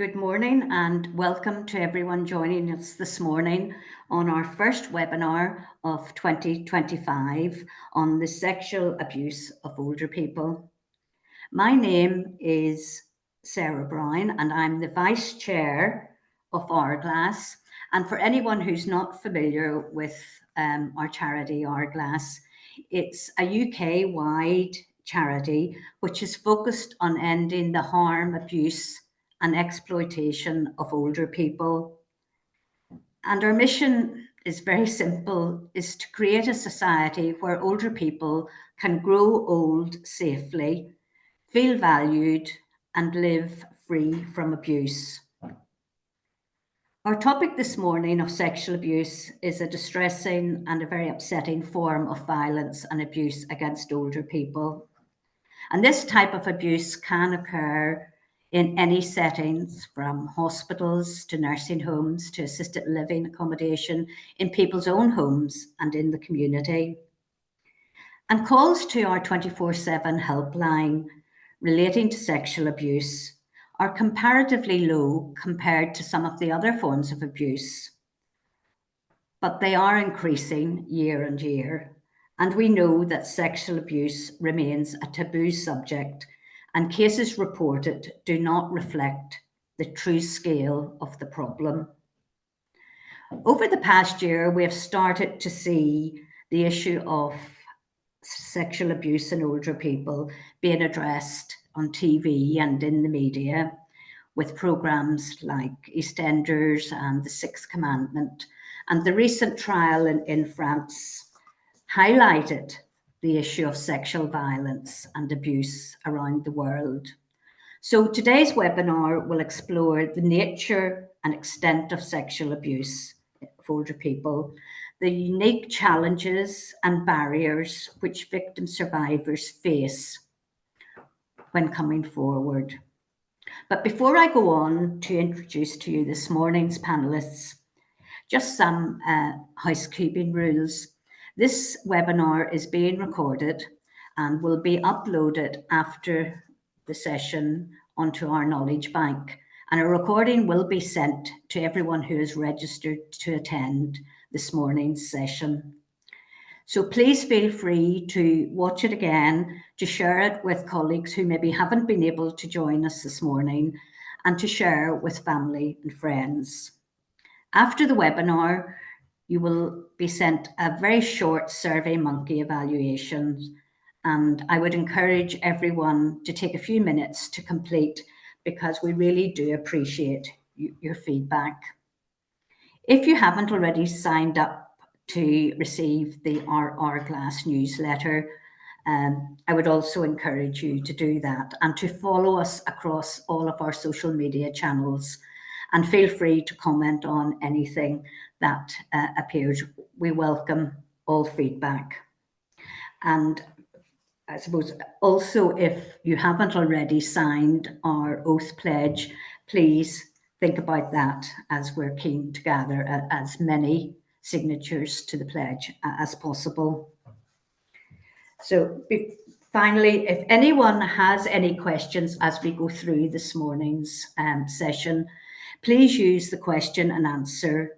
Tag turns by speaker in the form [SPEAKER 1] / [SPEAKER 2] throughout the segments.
[SPEAKER 1] Good morning and welcome to everyone joining us this morning on our first webinar of 2025 on the sexual abuse of older people. My name is Sarah Browne and I'm the Vice Chair of Hourglass. And for anyone who's not familiar with our charity Hourglass, it's a UK-wide charity which is focused on ending the harm, abuse and exploitation of older people. And our mission is very simple, is to create a society where older people can grow old safely, feel valued and live free from abuse. Our topic this morning of sexual abuse is a distressing and a very upsetting form of violence and abuse against older people. And this type of abuse can occur in any settings, from hospitals to nursing homes to assisted living accommodation, in people's own homes and in the community. And calls to our 24/7 helpline relating to sexual abuse are comparatively low compared to some of the other forms of abuse. But they are increasing year on year. And we know that sexual abuse remains a taboo subject, and cases reported do not reflect the true scale of the problem. Over the past year, we have started to see the issue of sexual abuse in older people being addressed on TV and in the media, with programs like EastEnders and The Sixth Commandment. And the recent trial in France highlighted the issue of sexual violence and abuse around the world. So today's webinar will explore the nature and extent of sexual abuse of older people, the unique challenges and barriers which victim survivors face when coming forward. But before I go on to introduce to you this morning's panellists, just some housekeeping rules. This webinar is being recorded and will be uploaded after the session onto our knowledge bank, and a recording will be sent to everyone who is registered to attend this morning's session. So please feel free to watch it again, to share it with colleagues who maybe haven't been able to join us this morning, and to share with family and friends. After the webinar, you will be sent a very short SurveyMonkey evaluation, and I would encourage everyone to take a few minutes to complete, because we really do appreciate your feedback. If you haven't already signed up to receive the Hourglass newsletter, I would also encourage you to do that and to follow us across all of our social media channels, and feel free to comment on anything that appears. We welcome all feedback. And I suppose also, if you haven't already signed our oath pledge, please think about that, as we're keen to gather as many signatures to the pledge as possible. So finally, if anyone has any questions as we go through this morning's session, please use the question and answer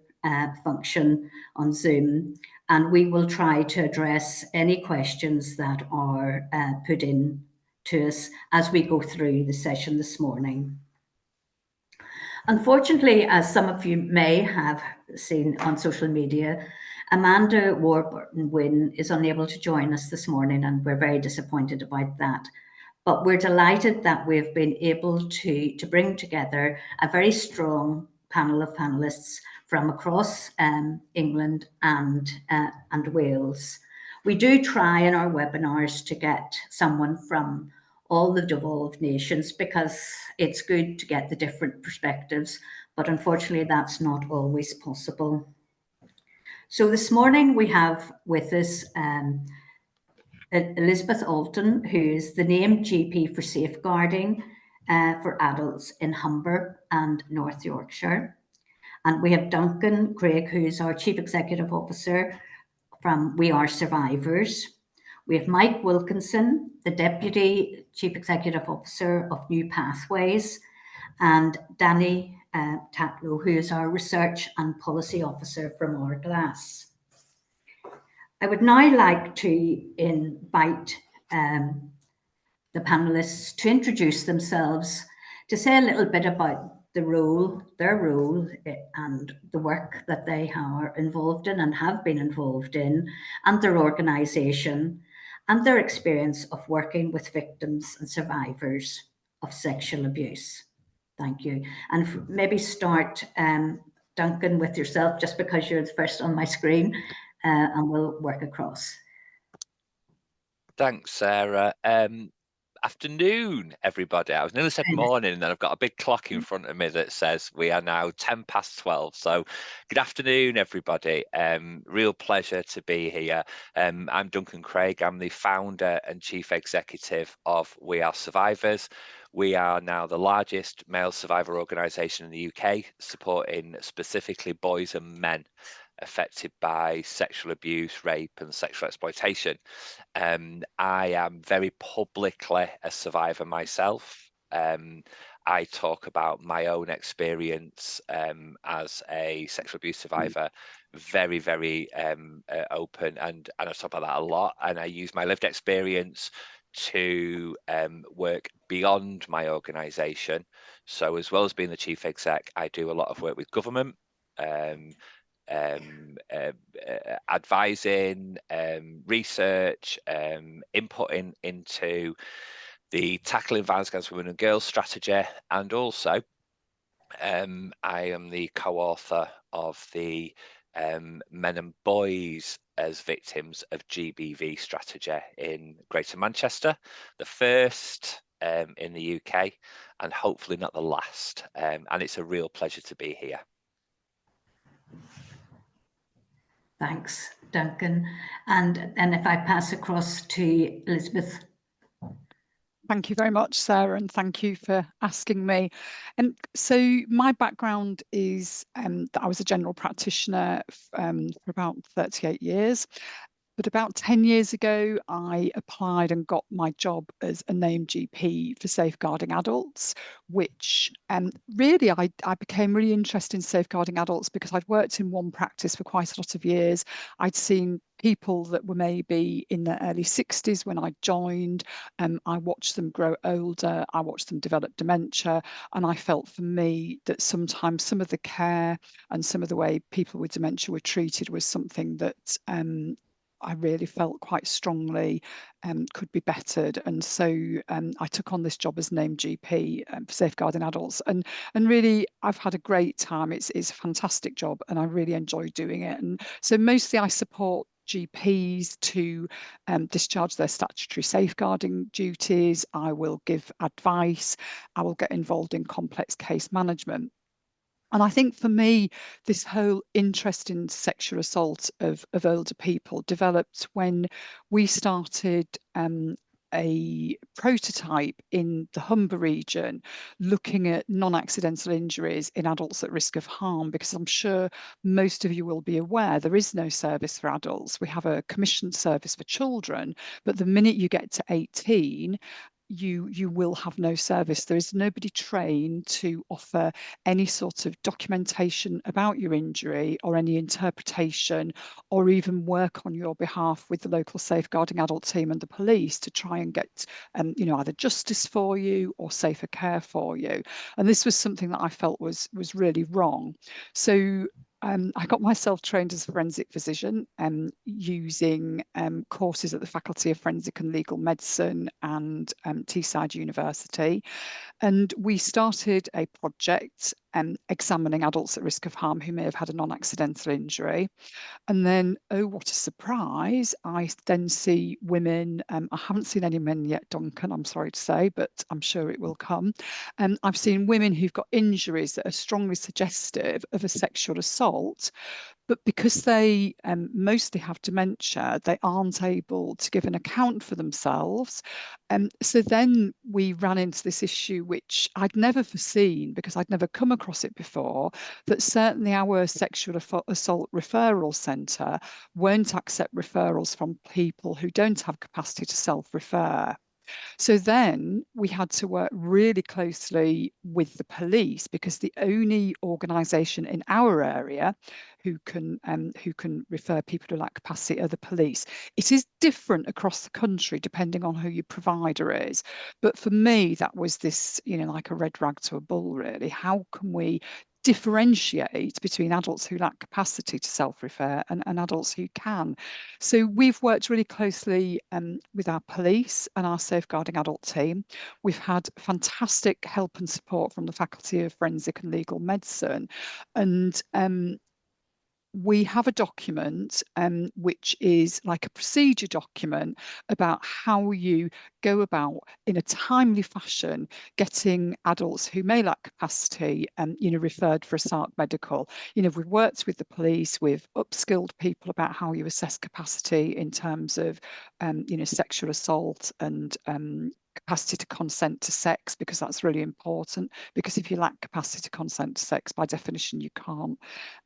[SPEAKER 1] function on Zoom, and we will try to address any questions that are put in to us as we go through the session this morning. Unfortunately, as some of you may have seen on social media, Amanda Warburton-Wynne is unable to join us this morning, and we're very disappointed about that. But we're delighted that we've been able to bring together a very strong panel of panellists from across England and Wales. We do try in our webinars to get someone from all the devolved nations, because it's good to get the different perspectives, but unfortunately that's not always possible. So this morning we have with us Elisabeth Alton, who is the named GP for safeguarding for adults in Humber and North Yorkshire. And we have Duncan Craig, who is our Chief Executive Officer from We Are Survivors. We have Mike Wilkinson, the Deputy Chief Executive Officer of New Pathways, and Danny Tatlow, who is our Research and Policy Officer from Hourglass. I would now like to invite the panellists to introduce themselves, to say a little bit about their role, and the work that they are involved in and have been involved in, and their organisation, and their experience of working with victims and survivors of sexual abuse. Thank you. And maybe start, Duncan, with yourself, just because you're the first on my screen, and we'll work across.
[SPEAKER 2] Thanks, Sarah. Afternoon, everybody. I was nearly said morning, and then I've got a big clock in front of me that says we are now 12:10. So good afternoon, everybody. Real pleasure to be here. I'm Duncan Craig. I'm the founder and chief executive of We Are Survivors. We are now the largest male survivor organisation in the UK, supporting specifically boys and men affected by sexual abuse, rape and sexual exploitation. I am very publicly a survivor myself. I talk about my own experience as a sexual abuse survivor, very, very open, and I talk about that a lot, and I use my lived experience to work beyond my organisation. So as well as being the chief exec, I do a lot of work with government, advising, research, inputting into the Tackling Violence Against Women and Girls strategy, and also I am the co-author of the Men and Boys as Victims of GBV strategy in Greater Manchester, the first in the UK, and hopefully not the last. And it's a real pleasure to be here.
[SPEAKER 1] Thanks, Duncan. And then if I pass across to Elisabeth.
[SPEAKER 3] Thank you very much, Sarah, and thank you for asking me. And so my background is that I was a general practitioner for about 38 years. But about 10 years ago, I applied and got my job as a named GP for safeguarding adults, which really I became really interested in safeguarding adults because I'd worked in one practice for quite a lot of years. I'd seen people that were maybe in their early 60s when I joined. I watched them grow older. I watched them develop dementia. And I felt for me that sometimes some of the care and some of the way people with dementia were treated was something that I really felt quite strongly could be bettered. And so I took on this job as named GP for safeguarding adults. And really, I've had a great time. It's a fantastic job and I really enjoy doing it. And so mostly I support GPs to discharge their statutory safeguarding duties. I will give advice. I will get involved in complex case management. And I think for me, this whole interest in sexual assault of older people developed when we started a prototype in the Humber region looking at non-accidental injuries in adults at risk of harm, because I'm sure most of you will be aware there is no service for adults. We have a commissioned service for children, but the minute you get to 18, you will have no service. There is nobody trained to offer any sort of documentation about your injury or any interpretation or even work on your behalf with the local safeguarding adult team and the police to try and get either justice for you or safer care for you. And this was something that I felt was really wrong. So I got myself trained as a forensic physician using courses at the Faculty of Forensic and Legal Medicine and Teesside University. And we started a project examining adults at risk of harm who may have had a non-accidental injury. And then, oh, what a surprise, I then see women. I haven't seen any men yet, Duncan, I'm sorry to say, but I'm sure it will come. I've seen women who've got injuries that are strongly suggestive of a sexual assault, but because they mostly have dementia, they aren't able to give an account for themselves. So then we ran into this issue, which I'd never foreseen because I'd never come across it before, that certainly our sexual assault referral centre won't accept referrals from people who don't have capacity to self-refer. So then we had to work really closely with the police, because the only organisation in our area who can refer people who lack capacity are the police. It is different across the country depending on who your provider is. But for me, that was this, like a red rag to a bull, really. How can we differentiate between adults who lack capacity to self-refer and adults who can? So we've worked really closely with our police and our safeguarding adult team. We've had fantastic help and support from the Faculty of Forensic and Legal Medicine, and we have a document which is like a procedure document about how you go about, in a timely fashion, getting adults who may lack capacity referred for a SARC medical. We've worked with the police, we've upskilled people about how you assess capacity in terms of sexual assault and capacity to consent to sex, because that's really important. Because if you lack capacity to consent to sex, by definition you can't,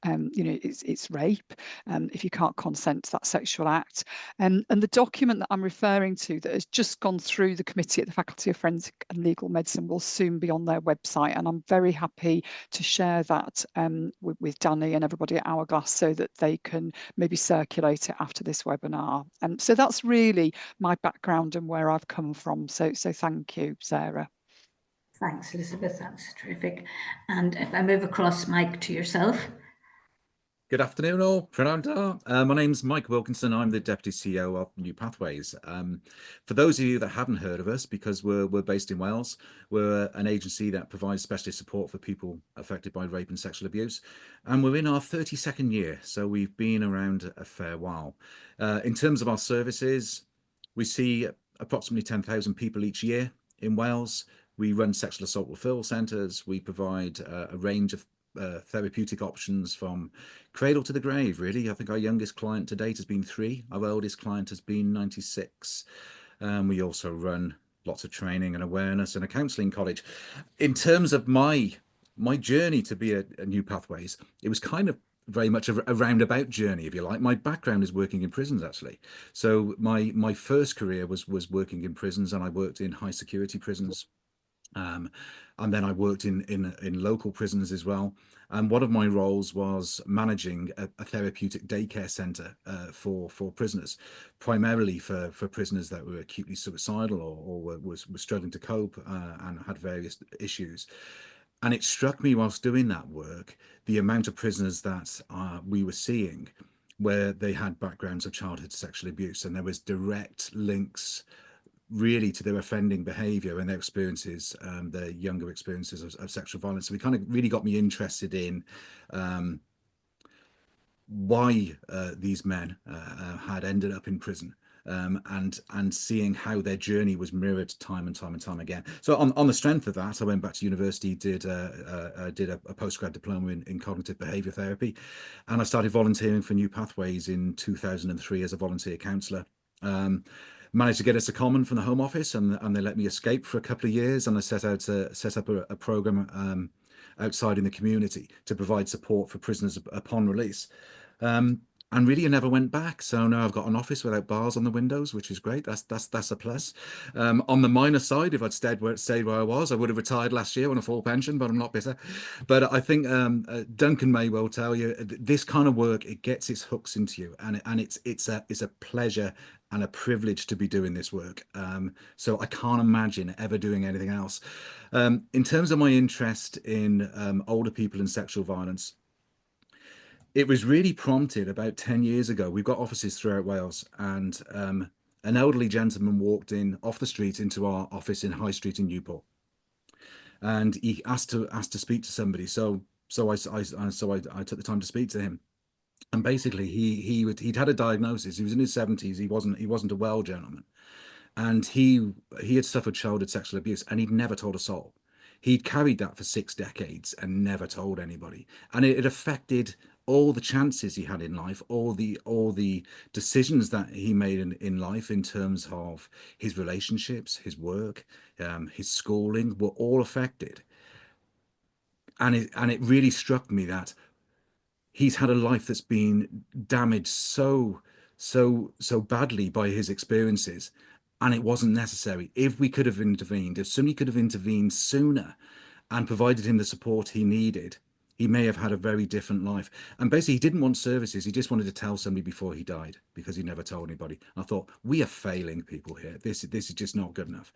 [SPEAKER 3] it's rape if you can't consent to that sexual act. And the document that I'm referring to, that has just gone through the committee at the Faculty of Forensic and Legal Medicine, will soon be on their website, and I'm very happy to share that with Danny and everybody at Hourglass, so that they can maybe circulate it after this webinar. So that's really my background and where I've come from. So thank you, Sarah.
[SPEAKER 1] Thanks, Elisabeth. That's terrific. And if I move across, Mike, to yourself.
[SPEAKER 4] Good afternoon, all. Prananda. My name's Mike Wilkinson. I'm the Deputy CEO of New Pathways. For those of you that haven't heard of us, because we're based in Wales, we're an agency that provides specialist support for people affected by rape and sexual abuse. And we're in our 32nd year, so we've been around a fair while. In terms of our services, we see approximately 10,000 people each year in Wales. We run sexual assault referral centres. We provide a range of therapeutic options from cradle to the grave, really. I think our youngest client to date has been 3. Our oldest client has been 96. We also run lots of training and awareness and a counselling college. In terms of my journey to be a New Pathways, it was kind of very much a roundabout journey, if you like. My background is working in prisons, actually. So my first career was working in prisons, and I worked in high security prisons. And then I worked in local prisons as well. And one of my roles was managing a therapeutic daycare centre for prisoners, primarily for prisoners that were acutely suicidal or were struggling to cope and had various issues. And it struck me whilst doing that work, the amount of prisoners that we were seeing where they had backgrounds of childhood sexual abuse, and there was direct links really to their offending behaviour and their experiences, their younger experiences of sexual violence. So it kind of really got me interested in why these men had ended up in prison, and seeing how their journey was mirrored time and time again. So on the strength of that, I went back to university, did a postgrad diploma in cognitive behaviour therapy, and I started volunteering for New Pathways in 2003 as a volunteer counsellor. Managed to get a secondment from the Home Office, and they let me escape for a couple of years, and I set out to set up a programme outside in the community to provide support for prisoners upon release. And really, I never went back. So now I've got an office without bars on the windows, which is great. That's a plus. On the minor side, if I'd stayed where I was, I would have retired last year on a full pension, but I'm not bitter. But I think Duncan may well tell you, this kind of work, it gets its hooks into you, and it's a pleasure and a privilege to be doing this work. So I can't imagine ever doing anything else. In terms of my interest in older people and sexual violence, it was really prompted about 10 years ago. We've got offices throughout Wales, and an elderly gentleman walked in off the street into our office in High Street in Newport, and he asked to speak to somebody. So I took the time to speak to him, and basically he'd had a diagnosis. He was in his 70s. He wasn't a well gentleman, and he had suffered childhood sexual abuse, and he'd never told a soul. He'd carried that for 6 decades and never told anybody, and it affected all the chances he had in life, all the decisions that he made in life in terms of his relationships, his work, his schooling, were all affected. And it really struck me that he's had a life that's been damaged so badly by his experiences, and it wasn't necessary. If we could have intervened, if somebody could have intervened sooner and provided him the support he needed, he may have had a very different life. And basically, he didn't want services. He just wanted to tell somebody before he died, because he never told anybody. I thought, we are failing people here. This is just not good enough.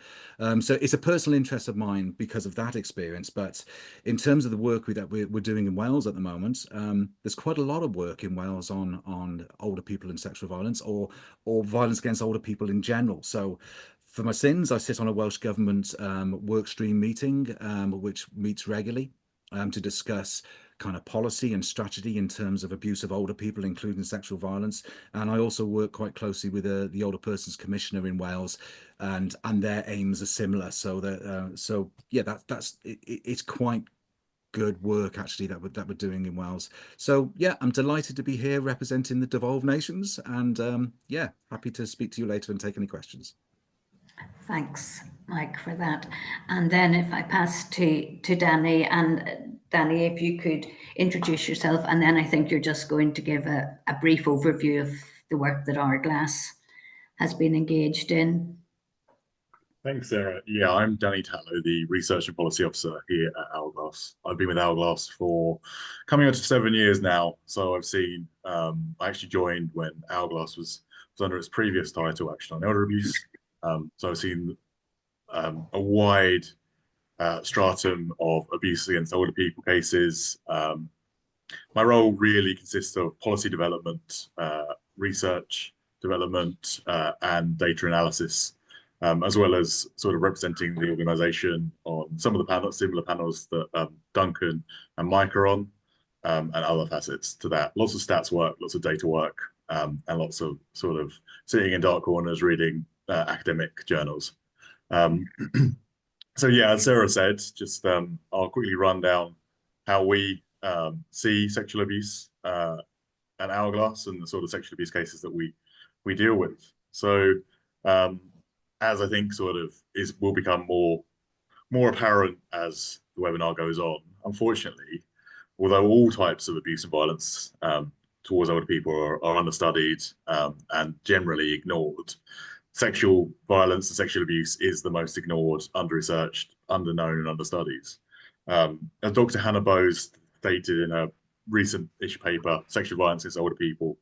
[SPEAKER 4] So it's a personal interest of mine because of that experience. But in terms of the work that we're doing in Wales at the moment, there's quite a lot of work in Wales on older people and sexual violence, or violence against older people in general. So for my sins, I sit on a Welsh Government work stream meeting, which meets regularly to discuss kind of policy and strategy in terms of abuse of older people, including sexual violence. And I also work quite closely with the Older Persons Commissioner in Wales, and their aims are similar. So that it's quite good work actually that we're doing in Wales. So yeah, I'm delighted to be here representing the devolved nations, and yeah, happy to speak to you later and take any questions.
[SPEAKER 1] Thanks, Mike, for that. And then if I pass to Danny, and Danny, if you could introduce yourself, and then I think you're just going to give a brief overview of the work that Hourglass has been engaged in.
[SPEAKER 5] Thanks, Sarah. Yeah, I'm Danny Tatlow, the Research and Policy Officer here at Hourglass. I've been with Hourglass for coming up to 7 years now. So I've seen, I actually joined when Hourglass was under its previous title, Action on Elder Abuse. So I've seen a wide stratum of abuse against older people cases. My role really consists of policy development, research development, and data analysis. As well as sort of representing the organisation on some of the similar panels that Duncan and Mike are on, and other facets to that. Lots of stats work, lots of data work, and lots of sort of sitting in dark corners reading academic journals. So yeah, as Sarah said, just I'll quickly run down how we see sexual abuse at Hourglass and the sort of sexual abuse cases that we deal with. So as I think sort of will become more apparent as the webinar goes on, unfortunately, although all types of abuse and violence towards older people are understudied and generally ignored, sexual violence and sexual abuse is the most ignored, under-researched, under-known and understudied. As Dr. Hannah Bowes stated in a recent issue paper, Sexual Violence Against Older People,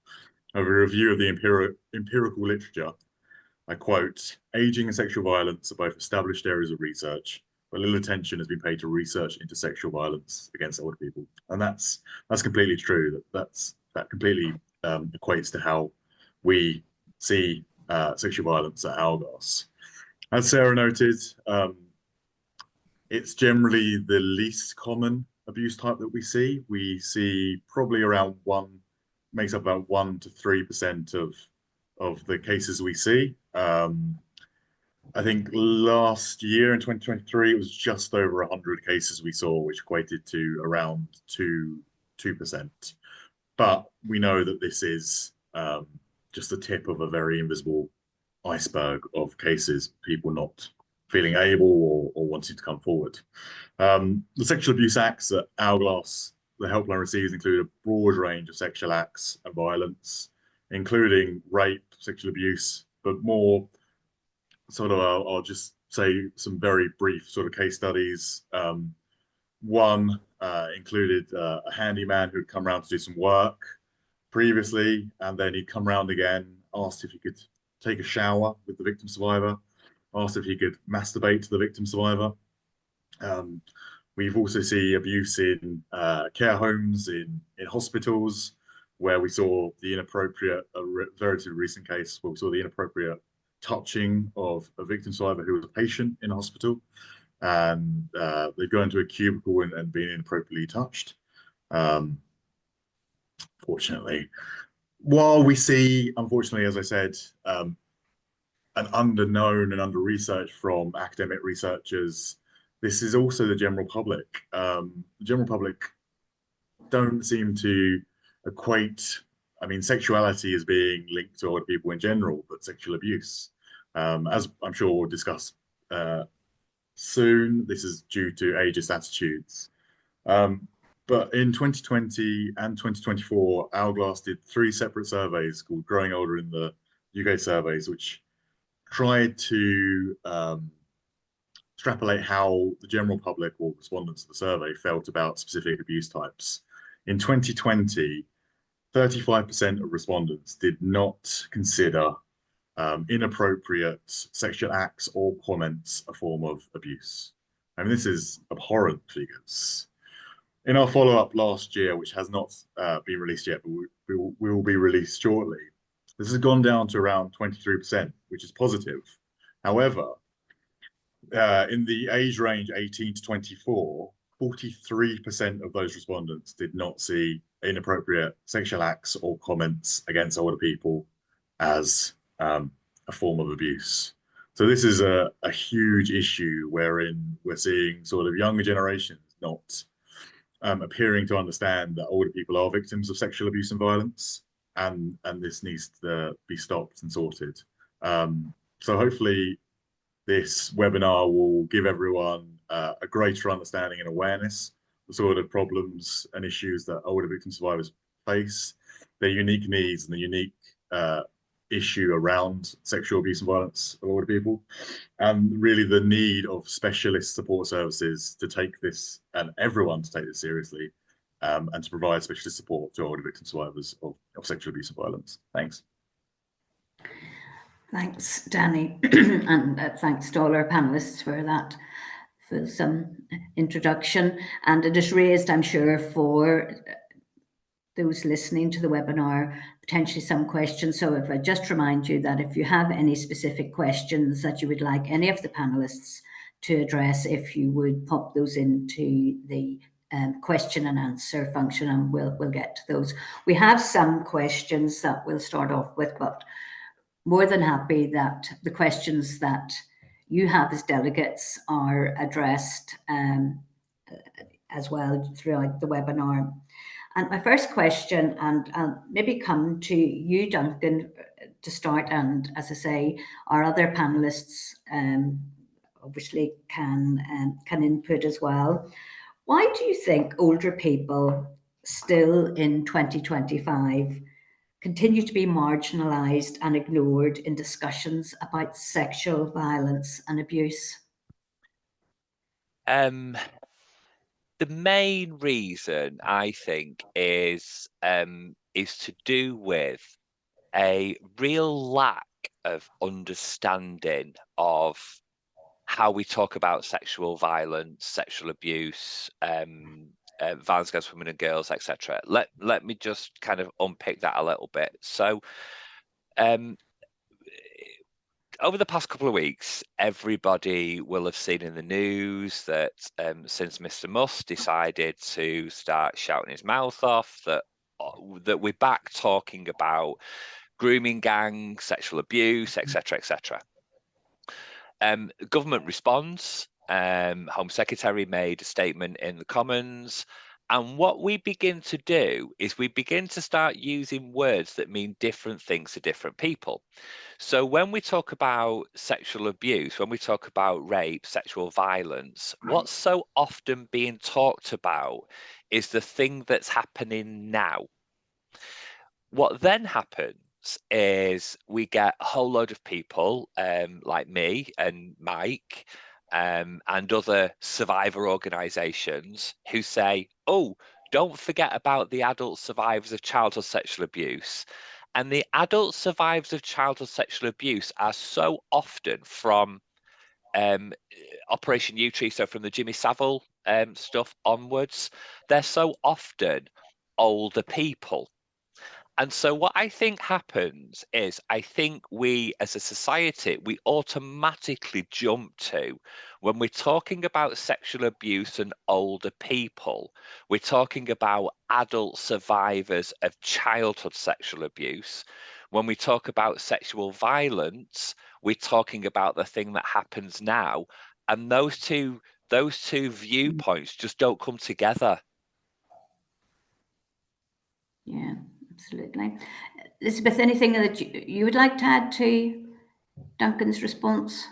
[SPEAKER 5] a review of the empirical literature, I quote, "Aging and sexual violence are both established areas of research, but little attention has been paid to research into sexual violence against older people." And that's completely true. That completely equates to how we see sexual violence at Hourglass. As Sarah noted, it's generally the least common abuse type that we see. We see probably around makes up about 1 to 3% of the cases we see. I think last year in 2023, it was just over 100 cases we saw, which equated to around 2%. But we know that this is just the tip of a very invisible iceberg of cases, people not feeling able or wanting to come forward. The Sexual Abuse Acts at Hourglass, the helpline receives include a broad range of sexual acts and violence, including rape, sexual abuse, but more sort of, I'll just say some very brief sort of case studies. One included a handyman who'd come around to do some work previously, and then he'd come around again, asked if he could take a shower with the victim survivor, asked if he could masturbate to the victim survivor. We've also seen abuse in care homes, in hospitals, where we saw the inappropriate, a relatively recent case where we saw the inappropriate touching of a victim survivor who was a patient in a hospital, and they go into a cubicle and being inappropriately touched. Fortunately, while we see, unfortunately, as I said, an underknown and under-researched from academic researchers, this is also the general public. The general public don't seem to equate, I mean, sexuality as being linked to older people in general, but sexual abuse, as I'm sure we'll discuss soon, this is due to ageist attitudes. But in 2020 and 2024, Hourglass did 3 separate surveys called Growing Older in the UK surveys, which tried to extrapolate how the general public or respondents to the survey felt about specific abuse types. In 2020, 35% of respondents did not consider inappropriate sexual acts or comments a form of abuse. I mean, this is abhorrent figures. In our follow-up last year, which has not been released yet, but we will be released shortly, this has gone down to around 23%, which is positive. However, in the age range 18 to 24, 43% of those respondents did not see inappropriate sexual acts or comments against older people as a form of abuse. So this is a huge issue wherein we're seeing sort of younger generations not appearing to understand that older people are victims of sexual abuse and violence, and this needs to be stopped and sorted. So hopefully this webinar will give everyone a greater understanding and awareness of the sort of problems and issues that older victim survivors face, their unique needs and the unique issue around sexual abuse and violence of older people, and really the need of specialist support services to take this, and everyone to take this seriously, and to provide specialist support to older victim survivors of sexual abuse and violence. Thanks.
[SPEAKER 1] Thanks, Danny, and thanks to all our panelists for some introduction. And it has raised, I'm sure, for those listening to the webinar, potentially some questions. So if I just remind you that if you have any specific questions that you would like any of the panelists to address, if you would pop those into the question and answer function, and we'll get to those. We have some questions that we'll start off with, but more than happy that the questions that you have as delegates are addressed as well throughout the webinar. And my first question, and I'll maybe come to you, Duncan, to start, and as I say, our other panelists obviously can input as well. Why do you think older people still in 2025 continue to be marginalised and ignored in discussions about sexual violence and abuse?
[SPEAKER 2] The main reason, I think, is to do with a real lack of understanding of how we talk about sexual violence, sexual abuse, violence against women and girls, etc. Let me just kind of unpick that a little bit. So over the past couple of weeks, everybody will have seen in the news that since Mr. Musk decided to start shouting his mouth off, that we're back talking about grooming gangs, sexual abuse, etc., etc. Government responds. Home Secretary made a statement in the Commons. And what we begin to do is we begin to start using words that mean different things to different people. So when we talk about sexual abuse, when we talk about rape, sexual violence, what's so often being talked about is the thing that's happening now. What then happens is we get a whole load of people like me and Mike and other survivor organisations who say, oh, don't forget about the adult survivors of childhood sexual abuse. And the adult survivors of childhood sexual abuse are so often from Operation U-Tree, so from the Jimmy Savile stuff onwards, they're so often older people. And so what I think happens is I think we as a society, we automatically jump to, when we're talking about sexual abuse and older people, we're talking about adult survivors of childhood sexual abuse. When we talk about sexual violence, we're talking about the thing that happens now. And those two viewpoints just don't come together.
[SPEAKER 1] Yeah, absolutely. Elisabeth, anything that you would like to add to Duncan's response?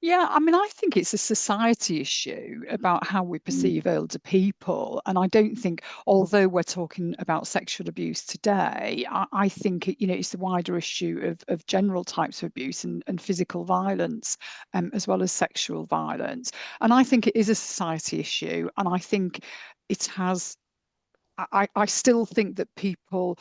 [SPEAKER 3] Yeah, I mean, I think it's a society issue about how we perceive older people. And I don't think, although we're talking about sexual abuse today, I think, it's the wider issue of general types of abuse and physical violence, as well as sexual violence. And I think it is a society issue. And I think it has. I still think that people,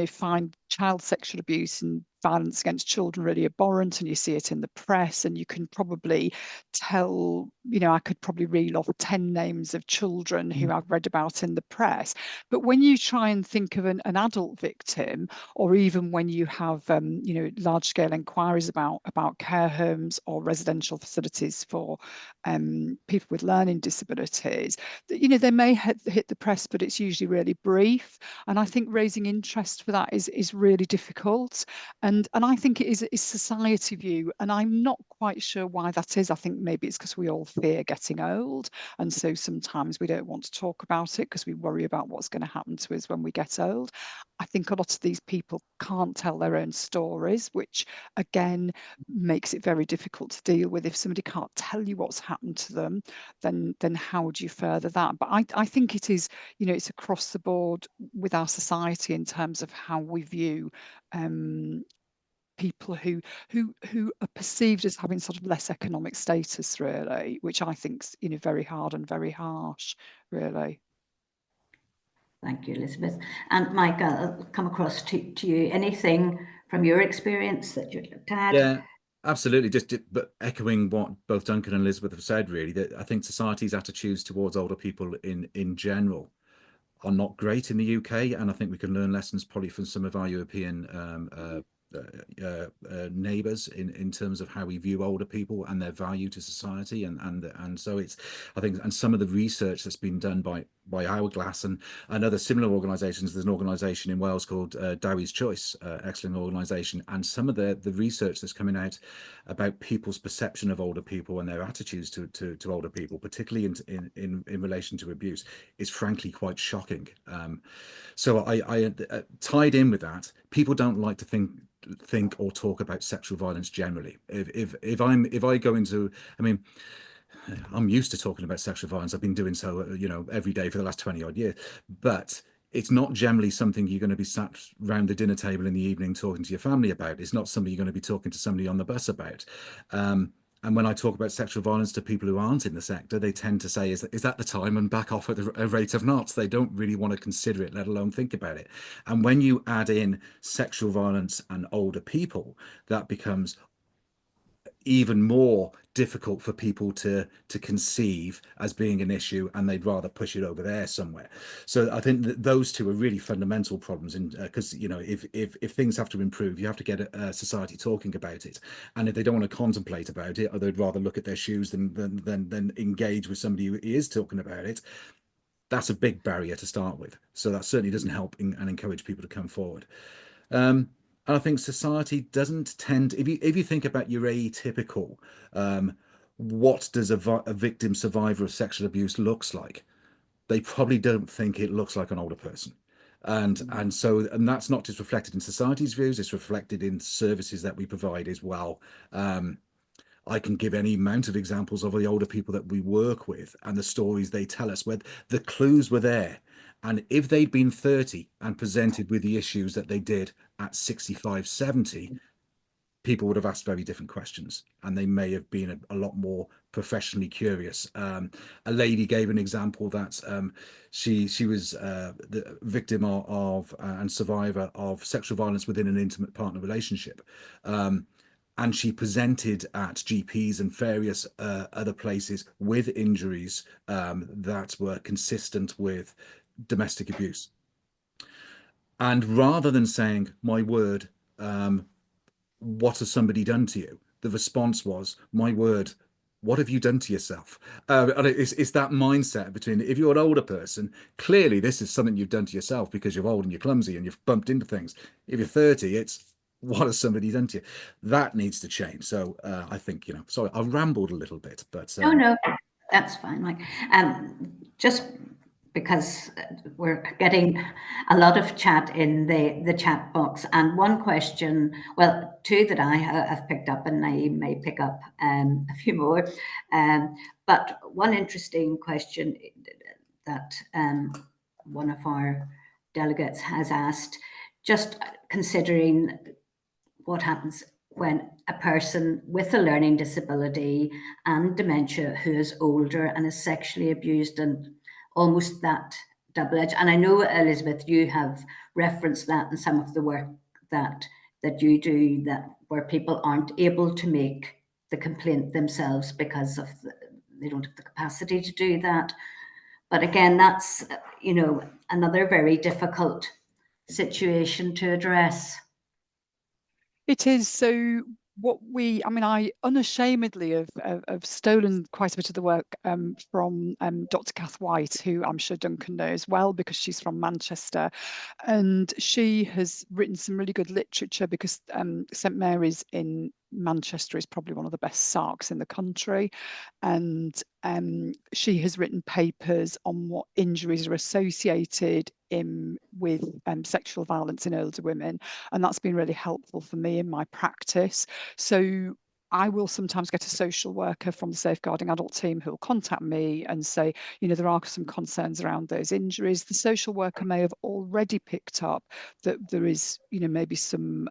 [SPEAKER 3] find child sexual abuse and violence against children really abhorrent, and you see it in the press, and you can probably tell, I could probably reel off 10 names of children who I've read about in the press. But when you try and think of an adult victim, or even when you have, large scale inquiries about care homes or residential facilities for people with learning disabilities, they may hit the press, but it's usually really brief. And I think raising interest for that is really difficult. And I think it is a society view, and I'm not quite sure why that is. I think maybe it's because we all fear getting old, and so sometimes we don't want to talk about it because we worry about what's going to happen to us when we get old. I think a lot of these people can't tell their own stories, which again makes it very difficult to deal with. If somebody can't tell you what's happened to them, then how do you further that? But I think it is, it's across the board with our society in terms of how we view people who are perceived as having sort of less economic status, really, which I think's very hard and very harsh, really.
[SPEAKER 1] Thank you, Elisabeth. And Mike, I'll come across to you. Anything from your experience that you'd like to add?
[SPEAKER 4] Yeah, absolutely. But echoing what both Duncan and Elisabeth have said, really, that I think society's attitudes towards older people in general are not great in the UK, and I think we can learn lessons probably from some of our European neighbours in terms of how we view older people and their value to society, and so it's, I think, and some of the research that's been done by Hourglass and other similar organisations. There's an organisation in Wales called Dowie's Choice, excellent organisation, and some of the research that's coming out about people's perception of older people and their attitudes to older people, particularly in relation to abuse, is frankly quite shocking. So I tied in with that, people don't like to think or talk about sexual violence generally. If I go into, I mean, I'm used to talking about sexual violence. I've been doing so, every day for the last 20 odd years, but it's not generally something you're going to be sat around the dinner table in the evening talking to your family about. It's not something you're going to be talking to somebody on the bus about. And when I talk about sexual violence to people who aren't in the sector, they tend to say, is that the time, and back off at a rate of knots. They don't really want to consider it, let alone think about it. And when you add in sexual violence and older people, that becomes even more difficult for people to conceive as being an issue, and they'd rather push it over there somewhere. So I think that those two are really fundamental problems, and because if things have to improve, you have to get a society talking about it, and if they don't want to contemplate about it, or they'd rather look at their shoes than engage with somebody who is talking about it, that's a big barrier to start with. So that certainly doesn't help and encourage people to come forward. And I think society doesn't tend, if you think about your atypical, what does a victim survivor of sexual abuse looks like? They probably don't think it looks like an older person. And that's not just reflected in society's views, it's reflected in services that we provide as well. I can give any amount of examples of the older people that we work with and the stories they tell us, where the clues were there. And if they'd been 30 and presented with the issues that they did at 65, 70, people would have asked very different questions, and they may have been a lot more professionally curious. A lady gave an example that she was the victim of and survivor of sexual violence within an intimate partner relationship. And she presented at GPs and various other places with injuries that were consistent with domestic abuse. And rather than saying, my word, what has somebody done to you? The response was, my word, what have you done to yourself? And it's that mindset between, if you're an older person, clearly this is something you've done to yourself because you're old and you're clumsy and you've bumped into things. If you're 30, it's, what has somebody done to you? That needs to change. So I think, sorry, I rambled a little bit, but
[SPEAKER 1] no, that's fine, Mike. Just because we're getting a lot of chat in the chat box, and one question, well, two that I have picked up, and I may pick up a few more, but one interesting question that one of our delegates has asked, just considering what happens when a person with a learning disability and dementia who is older and is sexually abused, and almost that double edge. And I know, Elisabeth, you have referenced that in some of the work that you do, that where people aren't able to make the complaint themselves because of they don't have the capacity to do that. But again, that's, you know, another very difficult situation to address.
[SPEAKER 3] It is. So what I unashamedly have stolen quite a bit of the work from Dr. Kath White, who I'm sure Duncan knows well because she's from Manchester, and she has written some really good literature, because St Mary's in Manchester is probably one of the best SARCs in the country, and she has written papers on what injuries are associated with sexual violence in older women, and that's been really helpful for me in my practice. So I will sometimes get a social worker from the Safeguarding Adult team who will contact me and say, you know, there are some concerns around those injuries. The social worker may have already picked up that there is, you know, maybe some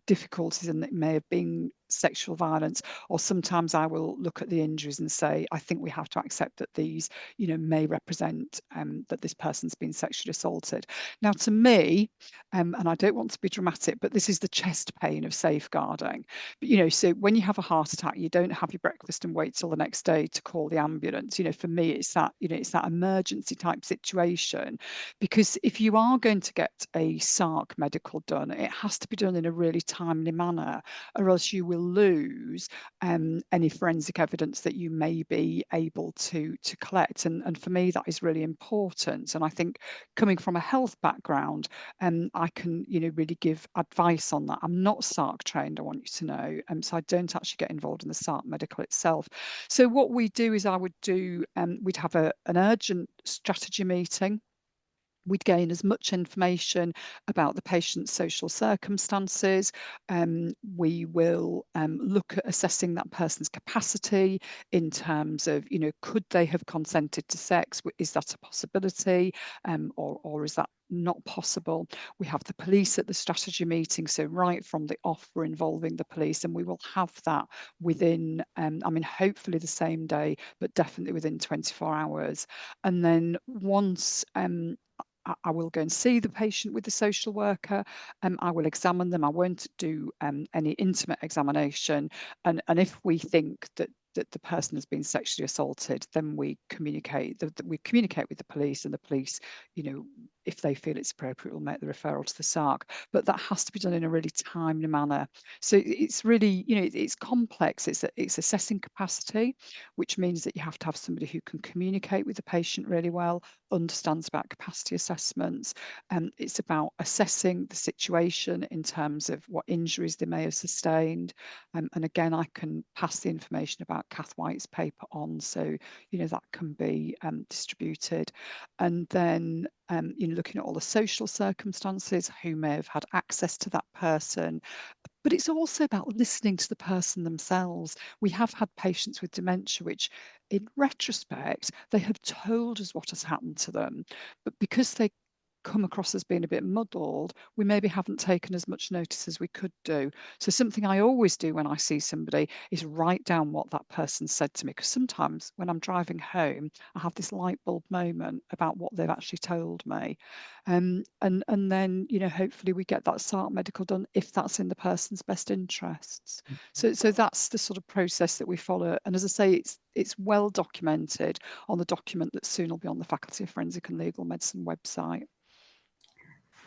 [SPEAKER 3] difficulties, and it may have been sexual violence, or sometimes I will look at the injuries and say, I think we have to accept that these, you know, may represent that this person's been sexually assaulted. Now, to me, and I don't want to be dramatic, but this is the chest pain of safeguarding. But, you know, so when you have a heart attack, you don't have your breakfast and wait till the next day to call the ambulance. You know, for me, it's that, you know, it's that emergency type situation, because if you are going to get a SARC medical done, it has to be done in a really timely manner, or else you will lose any forensic evidence that you may be able to collect. And for me, that is really important. And I think, coming from a health background, I can, you know, really give advice on that. I'm not SARC trained, I want you to know, so I don't actually get involved in the SARC medical itself. So what we do is we'd have an urgent strategy meeting. We'd gain as much information about the patient's social circumstances. We will look at assessing that person's capacity in terms of, you know, could they have consented to sex? Is that a possibility, or is that not possible? We have the police at the strategy meeting, so right from the off, we're involving the police, and we will have that within, hopefully the same day, but definitely within 24 hours. And then once I will go and see the patient with the social worker. I will examine them. I won't do any intimate examination. And if we think that the person has been sexually assaulted, then we communicate with the police, and the police, you know, if they feel it's appropriate, will make the referral to the SARC. But that has to be done in a really timely manner. So it's really, you know, it's complex. It's assessing capacity, which means that you have to have somebody who can communicate with the patient really well, understands about capacity assessments. It's about assessing the situation in terms of what injuries they may have sustained. And again, I can pass the information about Kath White's paper on, so, you know, that can be distributed. And then, you know, looking at all the social circumstances, who may have had access to that person. But it's also about listening to the person themselves. We have had patients with dementia which, in retrospect, they have told us what has happened to them, but because they come across as being a bit muddled, we maybe haven't taken as much notice as we could do. So something I always do when I see somebody is write down what that person said to me, because sometimes when I'm driving home, I have this light bulb moment about what they've actually told me. And then, you know, hopefully we get that SARC medical done if that's in the person's best interests. So that's the sort of process that we follow. And as I say, it's well documented on the document that soon will be on the Faculty of Forensic and Legal Medicine website.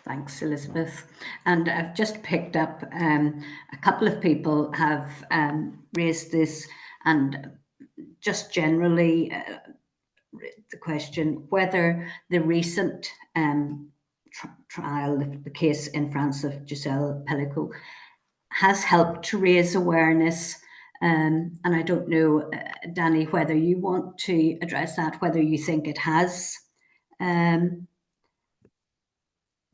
[SPEAKER 1] Thanks, Elisabeth. And I've just picked up a couple of people have raised this, and just generally the question whether the recent trial, the case in France of Giselle Pellicot, has helped to raise awareness. And I don't know, Danny, whether you want to address that, whether you think it has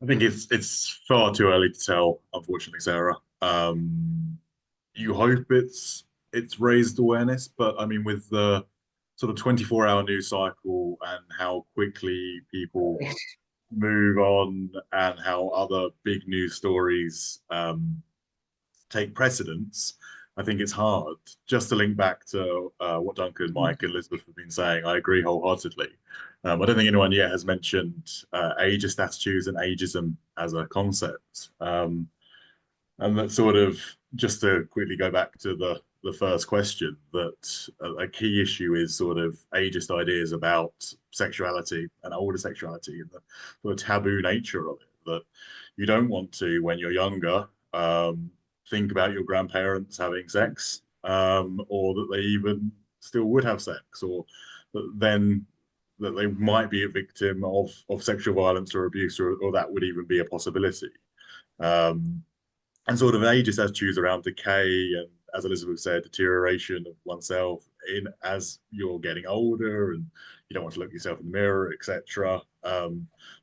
[SPEAKER 5] I think it's far too early to tell, unfortunately, Sarah. You hope it's raised awareness, but I mean, with the sort of 24-hour news cycle and how quickly people move on and how other big news stories take precedence, I think it's hard. Just to link back to what Duncan, Mike, and Elisabeth have been saying, I agree wholeheartedly. I don't think anyone yet has mentioned ageist attitudes and ageism as a concept. And that sort of, just to quickly go back to the first question, that a key issue is sort of ageist ideas about sexuality and older sexuality and the sort of taboo nature of it, that you don't want to, when you're younger, think about your grandparents having sex, or that they even still would have sex, or that they might be a victim of sexual violence or abuse, or that would even be a possibility. And sort of ageist attitudes around decay and, as Elisabeth said, deterioration of oneself as you're getting older and you don't want to look yourself in the mirror, etc.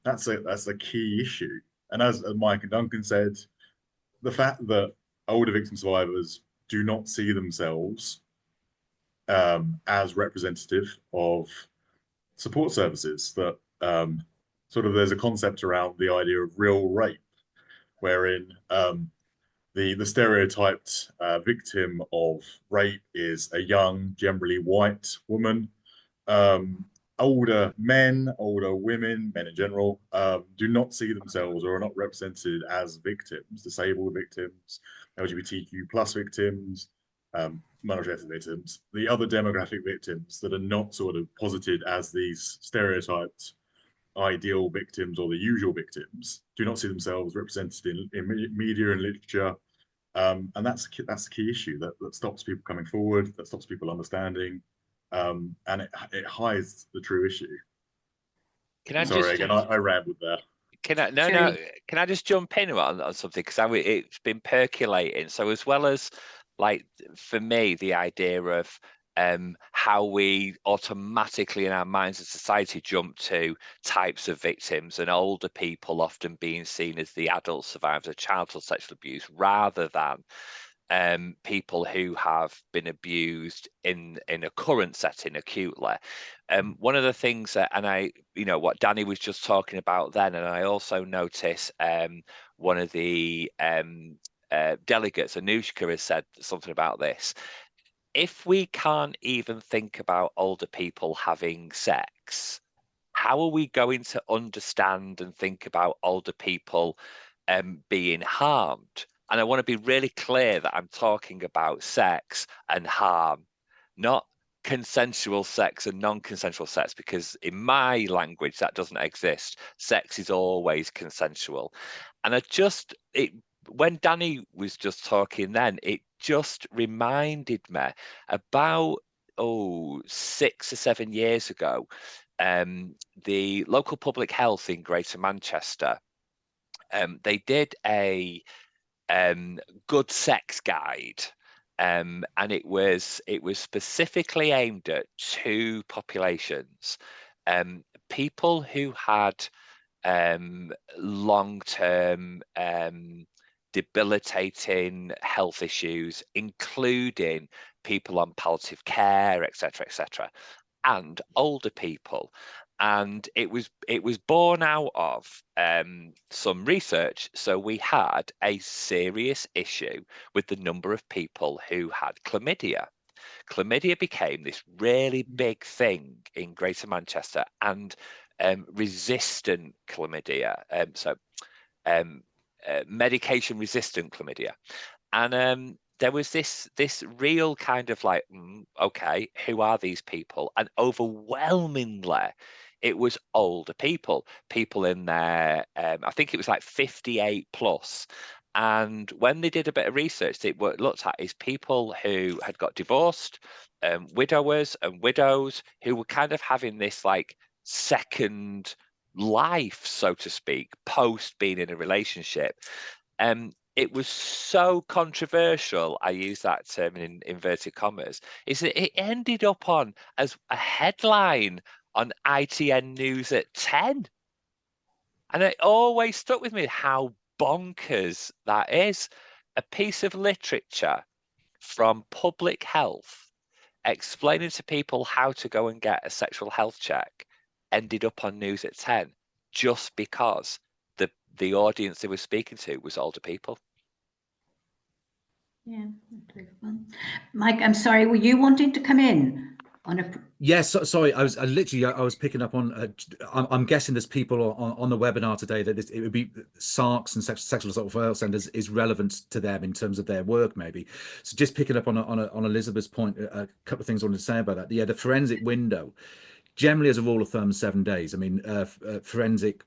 [SPEAKER 5] That's a key issue. And as Mike and Duncan said, the fact that older victim survivors do not see themselves as representative of support services, that sort of there's a concept around the idea of real rape, wherein the stereotyped victim of rape is a young, generally white woman. Older men, older women, men in general, do not see themselves or are not represented as victims, disabled victims, LGBTQ plus victims, minority ethnic victims, the other demographic victims that are not sort of posited as these stereotyped ideal victims or the usual victims, do not see themselves represented in media and literature. And that's the key issue that stops people coming forward, that stops people understanding, and it hides the true issue.
[SPEAKER 2] Can I
[SPEAKER 5] Sorry, again, I rambled there.
[SPEAKER 2] Can I just jump in on something, because it's been percolating. So as well as, like, for me, the idea of how we automatically in our minds as society jump to types of victims, and older people often being seen as the adult survivors of childhood sexual abuse rather than people who have been abused in a current setting acutely. One of the things that, and what Danny was just talking about then, and I also notice one of the delegates, Anushka, has said something about this. If we can't even think about older people having sex, how are we going to understand and think about older people being harmed? And I want to be really clear that I'm talking about sex and harm, not consensual sex and non-consensual sex, because in my language that doesn't exist. Sex is always consensual. And when Danny was just talking then, it just reminded me about 6 or 7 years ago, the local public health in Greater Manchester, they did a good sex guide, and it was specifically aimed at two populations: people who had long-term debilitating health issues, including people on palliative care, etc., and older people. And it was born out of some research. So we had a serious issue with the number of people who had chlamydia. Chlamydia became this really big thing in Greater Manchester, and resistant chlamydia, medication resistant chlamydia. And there was this real kind of like, okay, who are these people? And overwhelmingly, it was older people in their, I think it was like 58 plus. And when they did a bit of research, what it looked at is people who had got divorced, widowers and widows, who were kind of having this like second life, so to speak, post being in a relationship. It was so controversial, I use that term in inverted commas, is that it ended up on as a headline on ITN News at 10. And it always stuck with me how bonkers that is. A piece of literature from public health explaining to people how to go and get a sexual health check ended up on News at 10 just because the audience they were speaking to was older people.
[SPEAKER 1] Yeah. Mike, I'm sorry, were you wanting to come in on a...
[SPEAKER 4] Yes, sorry. I was picking up on. I'm guessing there's people on the webinar today that it would be SARCs and sexual assault referral centres is relevant to them in terms of their work, maybe. So just picking up on Elisabeth's point, a couple of things I wanted to say about that. Yeah, the forensic window, generally as a rule of thumb, 7 days. I mean, forensics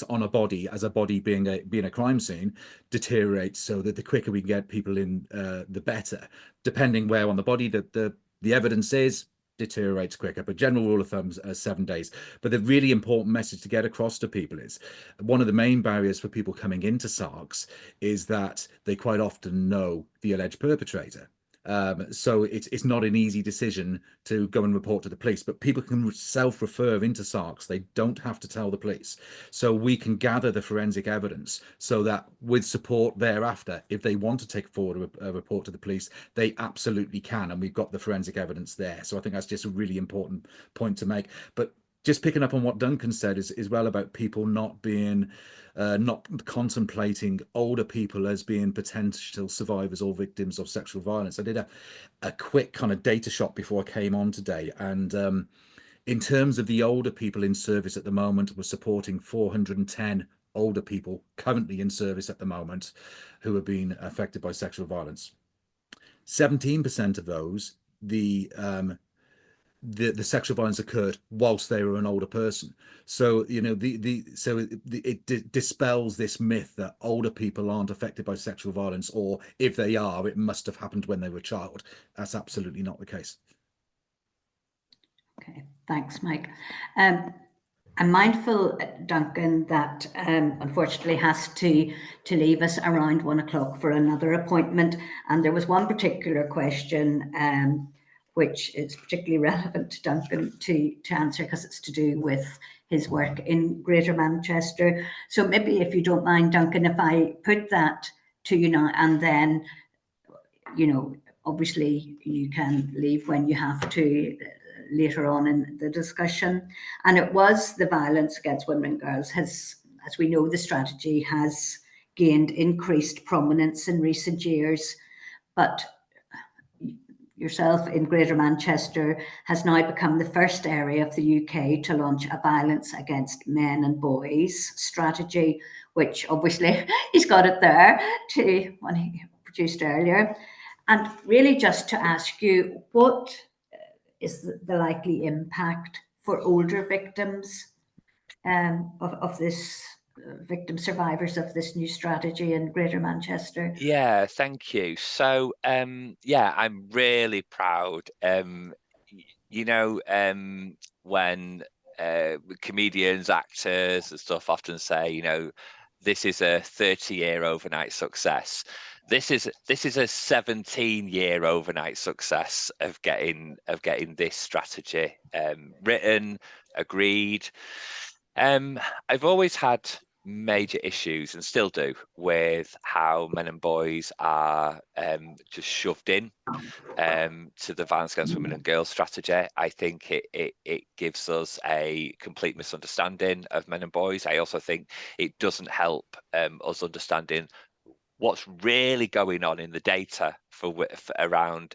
[SPEAKER 4] on a body, as a body being a crime scene, deteriorates, so that the quicker we can get people in, the better. Depending where on the body the evidence is, deteriorates quicker, but general rule of thumb is 7 days. But the really important message to get across to people is one of the main barriers for people coming into SARCs is that they quite often know the alleged perpetrator. So it's not an easy decision to go and report to the police, but people can self-refer into SARCs. They don't have to tell the police. So we can gather the forensic evidence so that with support thereafter, if they want to take forward a report to the police, they absolutely can. And we've got the forensic evidence there. So I think that's just a really important point to make. But just picking up on what Duncan said is well about people not being, not contemplating older people as being potential survivors or victims of sexual violence. I did a quick kind of data shot before I came on today, and in terms of the older people in service at the moment, we're supporting 410 older people currently in service at the moment who have been affected by sexual violence. 17% of those, the sexual violence occurred whilst they were an older person. So it dispels this myth that older people aren't affected by sexual violence, or if they are, it must have happened when they were a child. That's absolutely not the case.
[SPEAKER 1] Okay, thanks, Mike. I'm mindful, Duncan, that unfortunately has to leave us around 1 o'clock for another appointment. And there was one particular question which is particularly relevant to Duncan to answer, because it's to do with his work in Greater Manchester. So maybe if you don't mind, Duncan, if I put that to you now, and then, obviously you can leave when you have to later on in the discussion. And it was the violence against women and girls as we know, the strategy has gained increased prominence in recent years, but yourself in Greater Manchester has now become the first area of the UK to launch a violence against men and boys strategy, which obviously he's got it there to when he produced earlier. And really just to ask you, what is the likely impact for older victims of this, victim survivors of this new strategy in Greater Manchester?
[SPEAKER 2] Yeah, thank you. So, yeah, I'm really proud. When comedians, actors, and stuff often say, this is a 30-year overnight success. This is a 17-year overnight success of getting this strategy written, agreed. I've always had major issues, and still do, with how men and boys are just shoved in to the violence against women and girls strategy. I think it gives us a complete misunderstanding of men and boys. I also think it doesn't help us understanding what's really going on in the data for around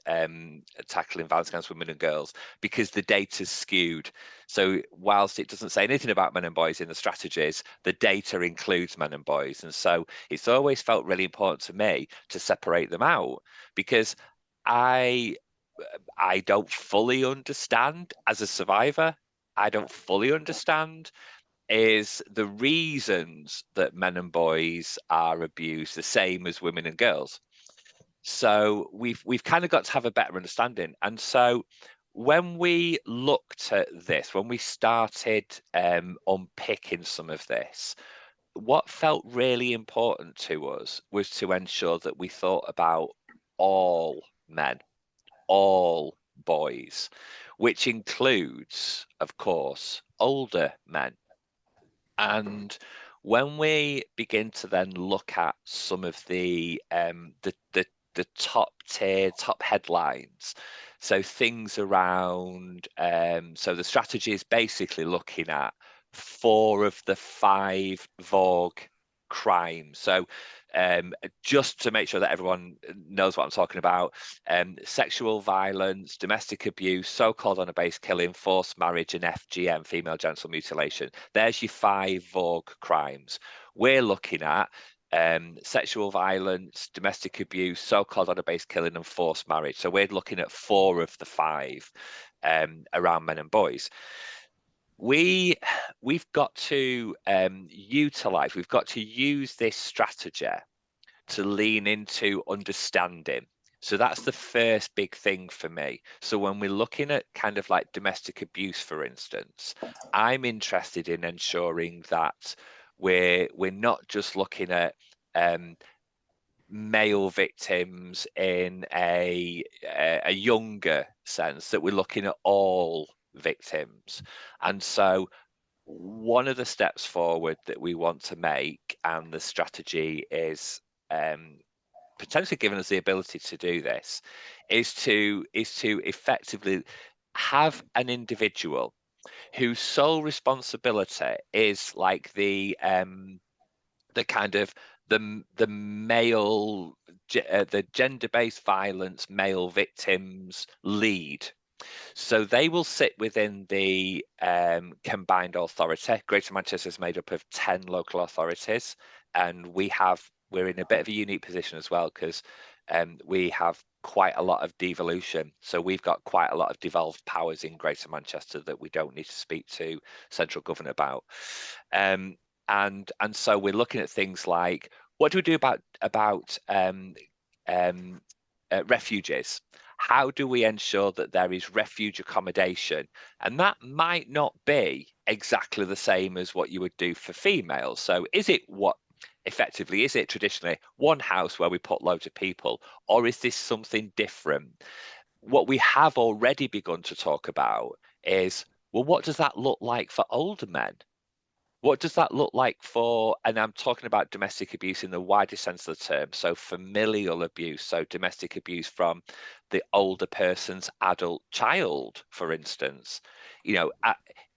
[SPEAKER 2] tackling violence against women and girls, because the data's skewed. So whilst it doesn't say anything about men and boys in the strategies, the data includes men and boys. And so it's always felt really important to me to separate them out, because I don't fully understand, as a survivor, I don't fully understand is the reasons that men and boys are abused the same as women and girls. So we've kind of got to have a better understanding. And so when we looked at this, when we started unpicking some of this, what felt really important to us was to ensure that we thought about all men, all boys. which includes, of course, older men. And when we begin to then look at some of the top tier, top headlines, so things around, so the strategy is basically looking at 4 of the 5 Vogue crimes. So just to make sure that everyone knows what I'm talking about, sexual violence, domestic abuse, so-called honour based killing, forced marriage, and FGM, female genital mutilation. There's your 5 Vogue crimes. We're looking at sexual violence, domestic abuse, so-called honour based killing, and forced marriage. So we're looking at 4 of the 5 around men and boys. We've got to utilize, we've got to use this strategy to lean into understanding. So that's the first big thing for me. So when we're looking at kind of like domestic abuse, for instance, I'm interested in ensuring that we're not just looking at male victims in a younger sense, that we're looking at all victims. And so one of the steps forward that we want to make, and the strategy is potentially giving us the ability to do this, is to effectively have an individual whose sole responsibility is like the kind of the male, the gender-based violence male victims lead. So they will sit within the combined authority. Greater Manchester is made up of 10 local authorities, and we're in a bit of a unique position as well, because we have quite a lot of devolution. So we've got quite a lot of devolved powers in Greater Manchester that we don't need to speak to central government about. And so we're looking at things like, what do we do about refugees? How do we ensure that there is refuge accommodation? And that might not be exactly the same as what you would do for females. So is it traditionally one house where we put loads of people, or is this something different? What we have already begun to talk about is, well, what does that look like for older men? What does that look like for, and I'm talking about domestic abuse in the widest sense of the term, so familial abuse, so domestic abuse from the older person's adult child, for instance.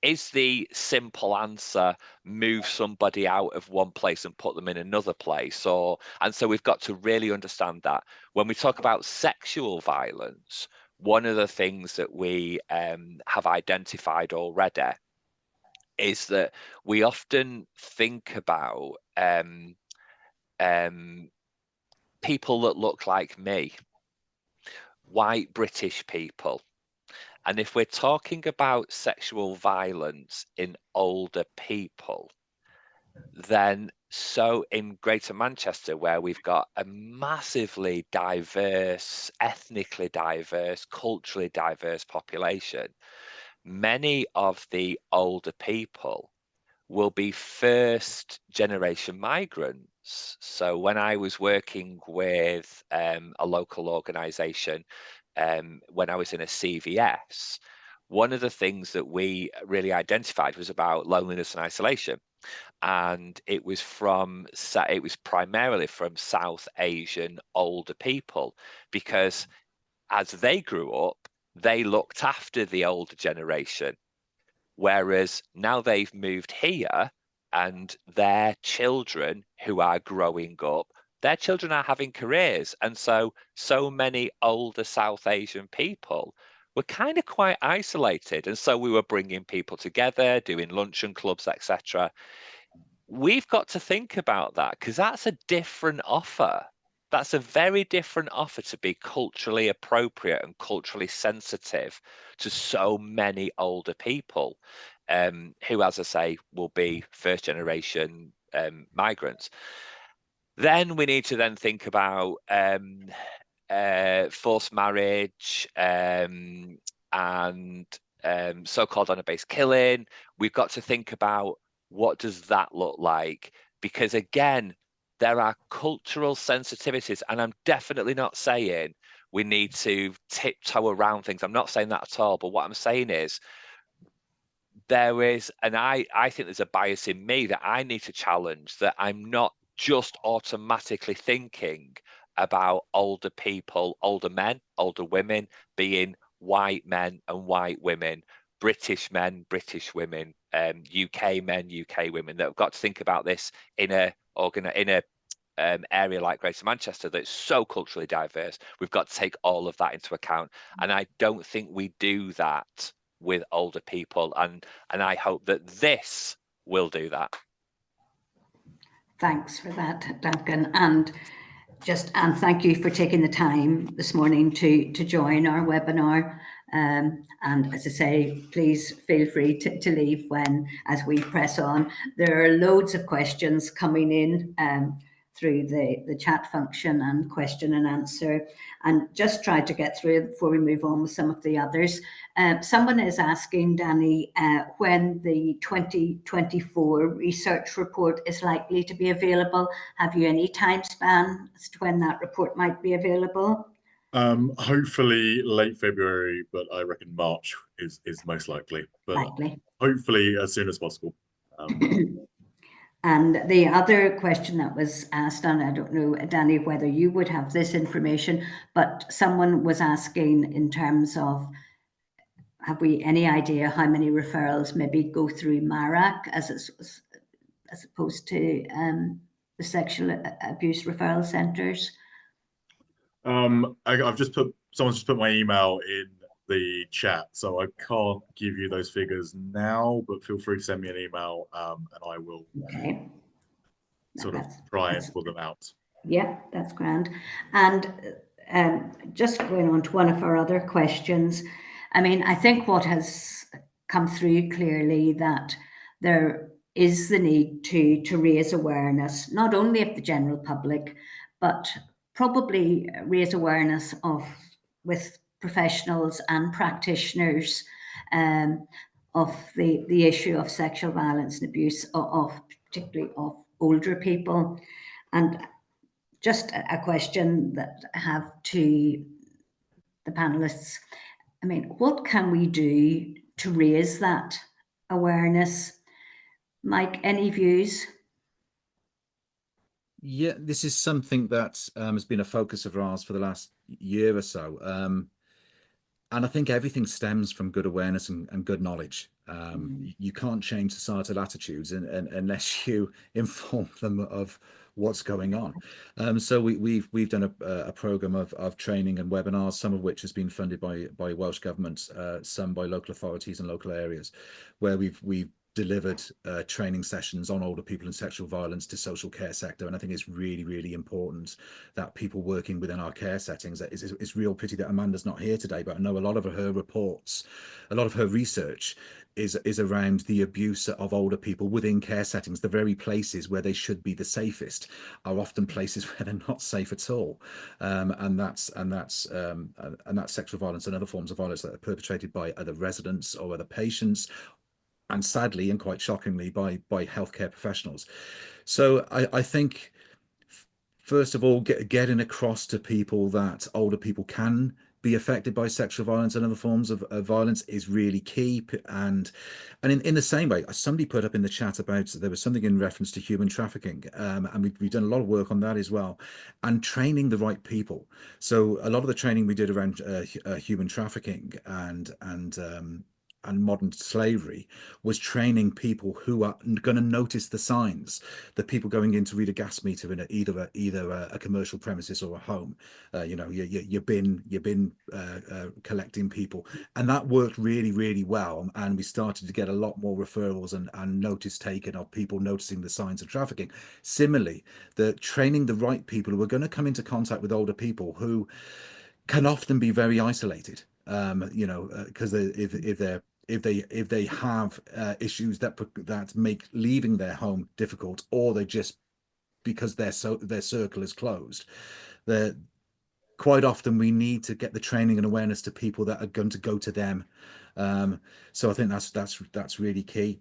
[SPEAKER 2] Is the simple answer move somebody out of one place and put them in another place? And so we've got to really understand that. When we talk about sexual violence, one of the things that we have identified already is that we often think about people that look like me, white British people. And if we're talking about sexual violence in older people, then so in Greater Manchester, where we've got a massively diverse, ethnically diverse, culturally diverse population, many of the older people will be first generation migrants. So when I was working with a local organisation, when I was in a CVS, one of the things that we really identified was about loneliness and isolation. And it was primarily from South Asian older people, because as they grew up, they looked after the older generation. Whereas now they've moved here, and their children who are growing up, their children are having careers. And so many older South Asian people were kind of quite isolated. And so we were bringing people together, doing luncheon clubs, etc. We've got to think about that, because that's a different offer. That's a very different offer to be culturally appropriate and culturally sensitive to so many older people who, as I say, will be first generation migrants. Then we need to then think about forced marriage and so-called honour-based killing. We've got to think about, what does that look like? Because again, there are cultural sensitivities, and I'm definitely not saying we need to tiptoe around things. I'm not saying that at all, but what I'm saying is there is, and I think there's a bias in me that I need to challenge, that I'm not just automatically thinking about older people, older men, older women being white men and white women, British men, British women, UK men, UK women, that have got to think about this in a area like Greater Manchester that's so culturally diverse. We've got to take all of that into account, and I don't think we do that with older people, and I hope that this will do that.
[SPEAKER 1] Thanks for that, Duncan, and thank you for taking the time this morning to join our webinar. And as I say, please feel free to leave as we press on. There are loads of questions coming in through the chat function and question and answer, and just try to get through it before we move on with some of the others. Someone is asking, Danny, when the 2024 research report is likely to be available. Have you any time span as to when that report might be available?
[SPEAKER 5] Hopefully late February, but I reckon March is most likely. But hopefully as soon as possible.
[SPEAKER 1] And the other question that was asked, and I don't know, Danny, whether you would have this information, but someone was asking in terms of, have we any idea how many referrals maybe go through MARAC as opposed to the sexual abuse referral centres?
[SPEAKER 5] I've just someone's just put my email in the chat, so I can't give you those figures now, but feel free to send me an email and I will try and pull them out.
[SPEAKER 1] Yeah, that's grand. And just going on to one of our other questions, I mean, I think what has come through clearly that there is the need to raise awareness, not only of the general public, but probably raise awareness with professionals and practitioners of the issue of sexual violence and abuse particularly of older people. And just a question that I have to the panelists. I mean, what can we do to raise that awareness? Mike, any views?
[SPEAKER 4] Yeah, this is something that has been a focus of ours for the last year or so. And I think everything stems from good awareness and good knowledge. You can't change societal attitudes unless you inform them of what's going on. So we've done a program of training and webinars, some of which has been funded by Welsh Government, some by local authorities and local areas, where we've delivered training sessions on older people and sexual violence to social care sector. And I think it's really, really important that people working within our care settings, it's real pity that Amanda's not here today, but I know a lot of her reports, a lot of her research is around the abuse of older people within care settings. The very places where they should be the safest are often places where they're not safe at all. And that's sexual violence and other forms of violence that are perpetrated by other residents or other patients, and sadly and quite shockingly by healthcare professionals. So I think, first of all, getting across to people that older people can be affected by sexual violence and other forms of violence is really key. And in the same way, somebody put up in the chat about, there was something in reference to human trafficking, and we've done a lot of work on that as well, and training the right people. So a lot of the training we did around human trafficking and modern slavery was training people who are going to notice the signs, that people going in to read a gas meter in either a commercial premises or a home, you've been collecting people, and that worked really, really well. And we started to get a lot more referrals and notice taken of people noticing the signs of trafficking. Similarly, the training the right people who are going to come into contact with older people who can often be very isolated, because if they have issues that make leaving their home difficult, or they just, because their circle is closed, quite often we need to get the training and awareness to people that are going to go to them. So I think that's really key.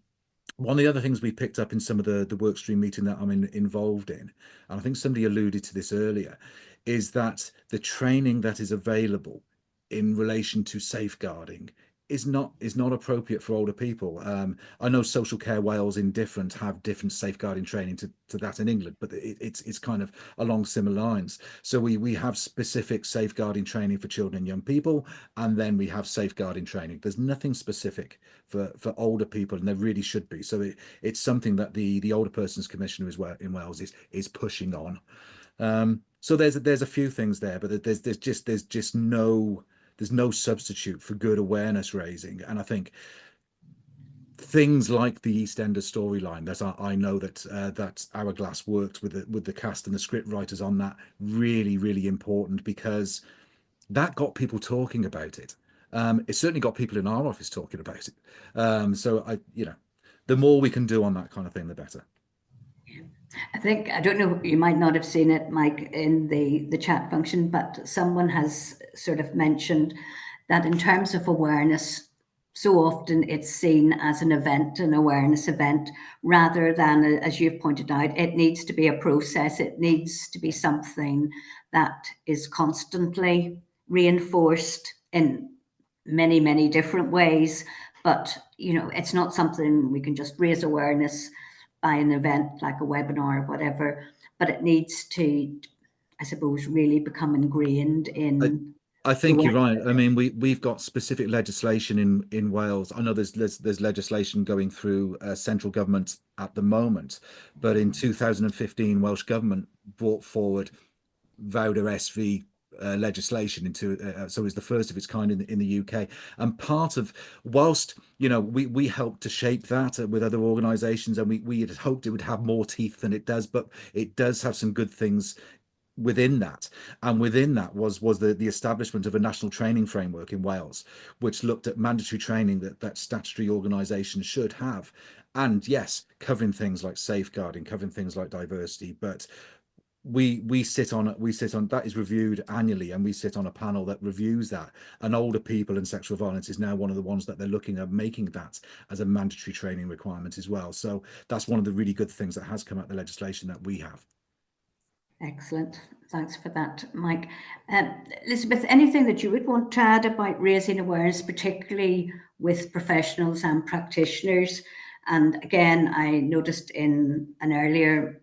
[SPEAKER 4] One of the other things we picked up in some of the work stream meeting that I'm involved in, and I think somebody alluded to this earlier, is that the training that is available in relation to safeguarding is not appropriate for older people. I know Social Care Wales have different safeguarding training to that in England, but it's kind of along similar lines. So we have specific safeguarding training for children and young people, and then we have safeguarding training. There's nothing specific for older people, and there really should be. So it's something that the Older Persons Commissioner in Wales is pushing on. So there's a few things there, but there's just no substitute for good awareness raising. And I think things like the EastEnders storyline, that I know that Hourglass worked with the cast and the script writers on, that really important, because that got people talking about it. It certainly got people in our office talking about it. So the more we can do on that kind of thing, the better.
[SPEAKER 1] I think, I don't know, you might not have seen it, Mike, in the chat function, but someone has sort of mentioned that in terms of awareness, so often it's seen as an event, an awareness event, rather than, as you've pointed out, it needs to be a process. It needs to be something that is constantly reinforced in many different ways. But, it's not something we can just raise awareness by an event like a webinar or whatever, but it needs to, I suppose, really become ingrained in.
[SPEAKER 4] I think you're right. I mean, we've got specific legislation in Wales. I know there's legislation going through central government at the moment, but in 2015, Welsh Government brought forward Vowder SV legislation into so it's the first of its kind in the UK. And part of, whilst we helped to shape that with other organisations, and we had hoped it would have more teeth than it does, but it does have some good things within that. And within that was the establishment of a national training framework in Wales, which looked at mandatory training that statutory organisations should have. And yes, covering things like safeguarding, covering things like diversity, but we sit on that is reviewed annually, and we sit on a panel that reviews that. And older people and sexual violence is now one of the ones that they're looking at making that as a mandatory training requirement as well. So that's one of the really good things that has come out of the legislation that we have.
[SPEAKER 1] Excellent. Thanks for that, Mike. Elisabeth, anything that you would want to add about raising awareness, particularly with professionals and practitioners? And again, I noticed in an earlier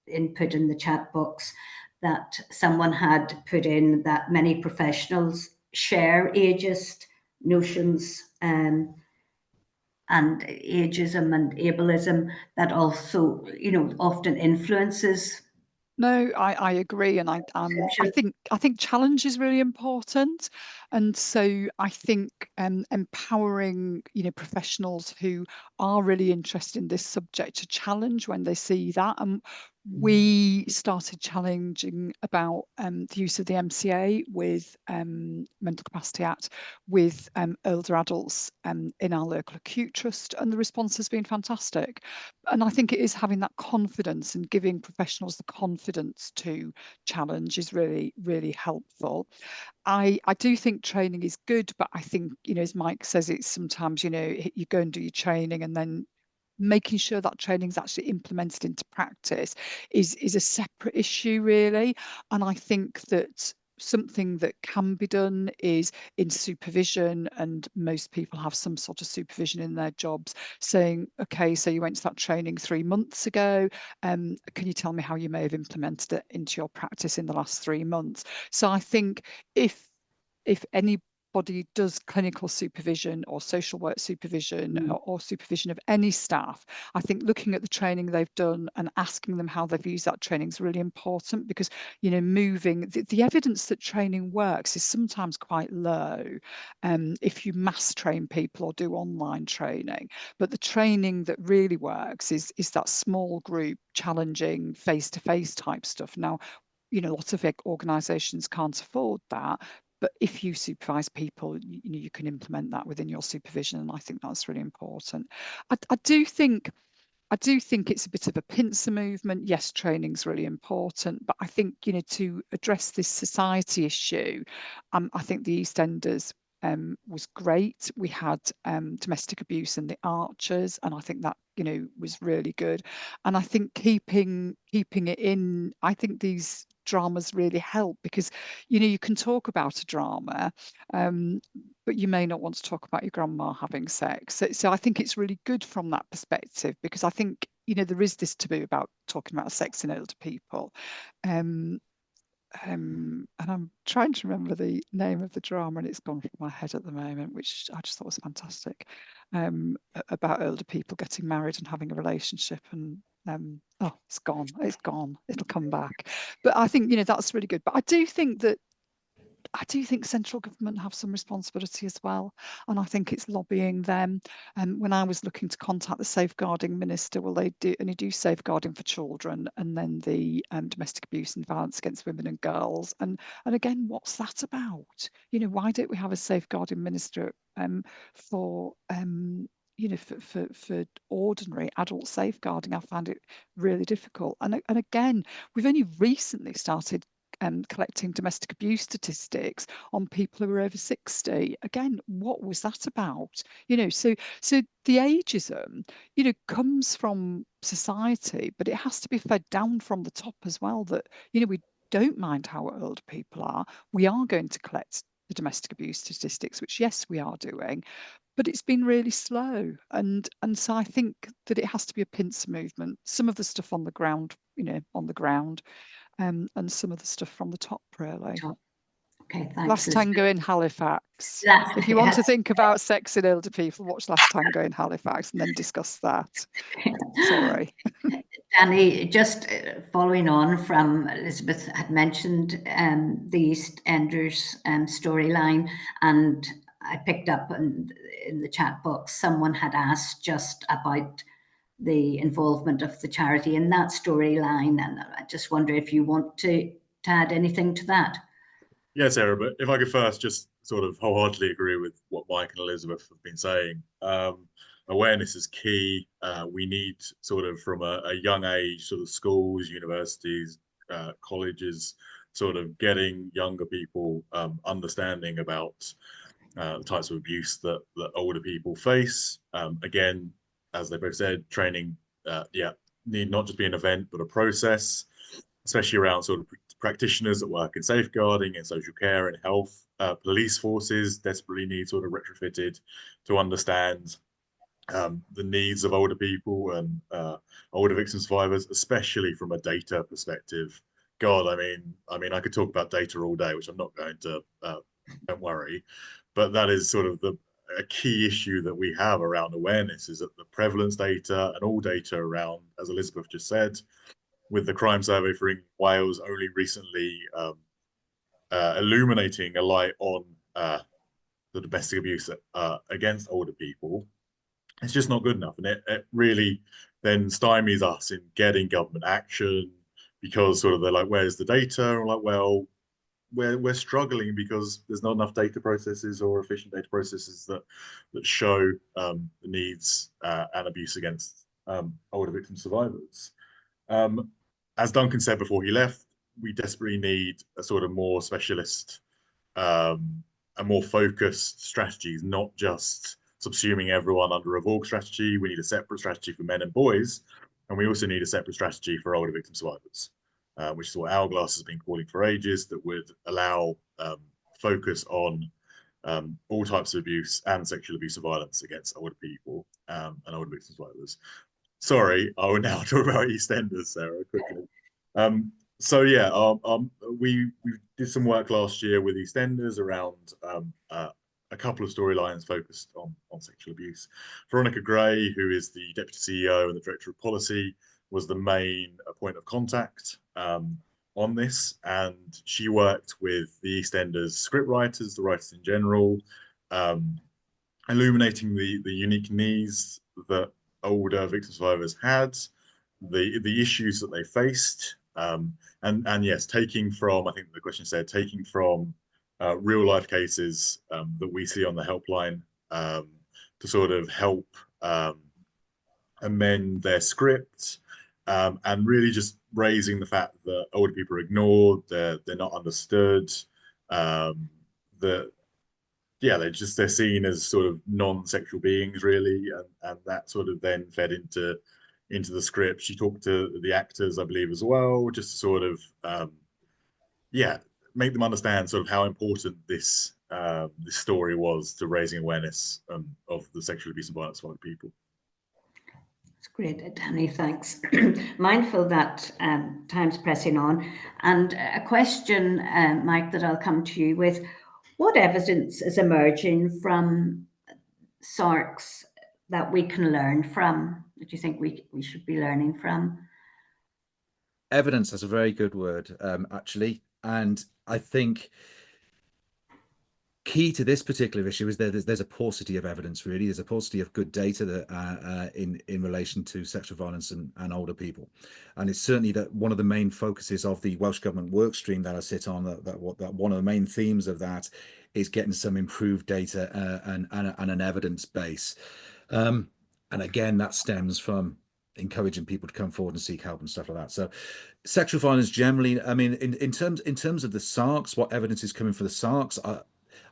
[SPEAKER 1] input in the chat box that someone had put in that many professionals share ageist notions and ageism and ableism that also, often influences.
[SPEAKER 3] No, I agree, and I think challenge is really important, and so I think empowering professionals who are really interested in this subject to challenge when they see that. And we started challenging about the use of the MCA with Mental Capacity Act with older adults in our local acute trust, and the response has been fantastic. And I think it is having that confidence and giving professionals the confidence to challenge is really helpful. I do think training is good, but I think, as Mike says, it's sometimes, you go and do your training, and then making sure that training is actually implemented into practice is a separate issue, really. And I think that something that can be done is in supervision, and most people have some sort of supervision in their jobs, saying, okay, so you went to that training 3 months ago, can you tell me how you may have implemented it into your practice in the last 3 months? So I think if anybody does clinical supervision or social work supervision or supervision of any staff, I think looking at the training they've done and asking them how they've used that training is really important, because moving the evidence that training works is sometimes quite low if you mass train people or do online training. But the training that really works is that small group challenging face-to-face type stuff. Now, lots of organisations can't afford that, but if you supervise people, you can implement that within your supervision, and I think that's really important. I do think it's a bit of a pincer movement. Yes, training's really important, but I think to address this society issue, I think the EastEnders was great. We had domestic abuse and the Archers, and I think that was really good. And I think keeping it in, I think these dramas really help, because you can talk about a drama, but you may not want to talk about your grandma having sex. So I think it's really good from that perspective, because I think there is this taboo about talking about sex in older people. And I'm trying to remember the name of the drama, and it's gone from my head at the moment, which I just thought was fantastic, about older people getting married and having a relationship, and oh, it's gone, it'll come back. But I think that's really good. But I do think central government have some responsibility as well, and I think it's lobbying them. And when I was looking to contact the safeguarding minister, well, they only do safeguarding for children, and then the domestic abuse and violence against women and girls. And again, what's that about? Why don't we have a safeguarding minister for for ordinary adult safeguarding? I found it really difficult. And again, we've only recently started collecting domestic abuse statistics on people who are over 60. Again, what was that about? So the ageism, comes from society, but it has to be fed down from the top as well, that, we don't mind how old people are. We are going to collect the domestic abuse statistics, which, yes, we are doing, but it's been really slow. And so I think that it has to be a pincer movement. Some of the stuff on the ground, and some of the stuff from the top, really.
[SPEAKER 1] Okay, thanks.
[SPEAKER 3] Last Tango in Halifax. If you want to think about sex in older people, watch Last Tango in Halifax and then discuss that. Sorry.
[SPEAKER 1] Danny, just following on from Elisabeth had mentioned the EastEnders storyline, and I picked up in the chat box, someone had asked just about the involvement of the charity in that storyline, and I just wonder if you want to add anything to that.
[SPEAKER 5] Yes, Sarah, but if I could first just sort of wholeheartedly agree with what Mike and Elisabeth have been saying. Awareness is key. We need sort of from a young age, sort of schools, universities, colleges, sort of getting younger people understanding about the types of abuse that older people face. Again, as they both said, training, need not just be an event, but a process, especially around sort of practitioners that work in safeguarding and social care and health. Police forces desperately need sort of retrofitted to understand the needs of older people and older victim survivors, especially from a data perspective. God, I mean, I could talk about data all day, which I'm not going to. Don't worry, but that is sort of a key issue that we have around awareness, is that the prevalence data and all data around, as Elisabeth just said, with the crime survey for England, Wales only recently illuminating a light on the domestic abuse against older people. It's just not good enough, and it really then stymies us in getting government action, because sort of they're like, where's the data? And we're like, well, we're struggling because there's not enough data processes or efficient data processes that show the needs and abuse against older victim survivors. As Duncan said before he left, we desperately need a sort of more specialist and more focused strategies, not just subsuming everyone under a VORG strategy. We need a separate strategy for men and boys, and we also need a separate strategy for older victim survivors. Which is what Hourglass has been calling for ages, that would allow focus on all types of abuse and sexual abuse and violence against older people and older victim survivors. Sorry, I will now talk about EastEnders, Sarah, quickly. So yeah, we did some work last year with EastEnders around a couple of storylines focused on sexual abuse. Veronica Gray, who is the Deputy CEO and the Director of Policy, was the main point of contact on this, and she worked with the EastEnders script writers, the writers in general, illuminating the unique needs that older victim survivors had, the issues that they faced, and yes, taking from, I think the question said, taking from real life cases that we see on the helpline to sort of help amend their script, and really just raising the fact that older people are ignored, they're not understood, that they're seen as sort of non-sexual beings, really, and that sort of then fed into the script. She talked to the actors, I believe, as well, just to sort of yeah, make them understand sort of how important this this story was to raising awareness of the sexual abuse and violence of other people.
[SPEAKER 1] It's great, Danny, thanks. Mindful that time's pressing on. And a question, Mike, that I'll come to you with. What evidence is emerging from SARCs that we can learn from, that you think we should be learning from?
[SPEAKER 4] Evidence is a very good word, actually. And I think key to this particular issue is there's a paucity of evidence, really. There's a paucity of good data that in relation to sexual violence and older people. And it's certainly that one of the main focuses of the Welsh Government work stream that I sit on, that one of the main themes of that is getting some improved data and an evidence base. And again, that stems from encouraging people to come forward and seek help and stuff like that. So sexual violence generally, I mean, in terms of the SARCs, what evidence is coming for the SARCs,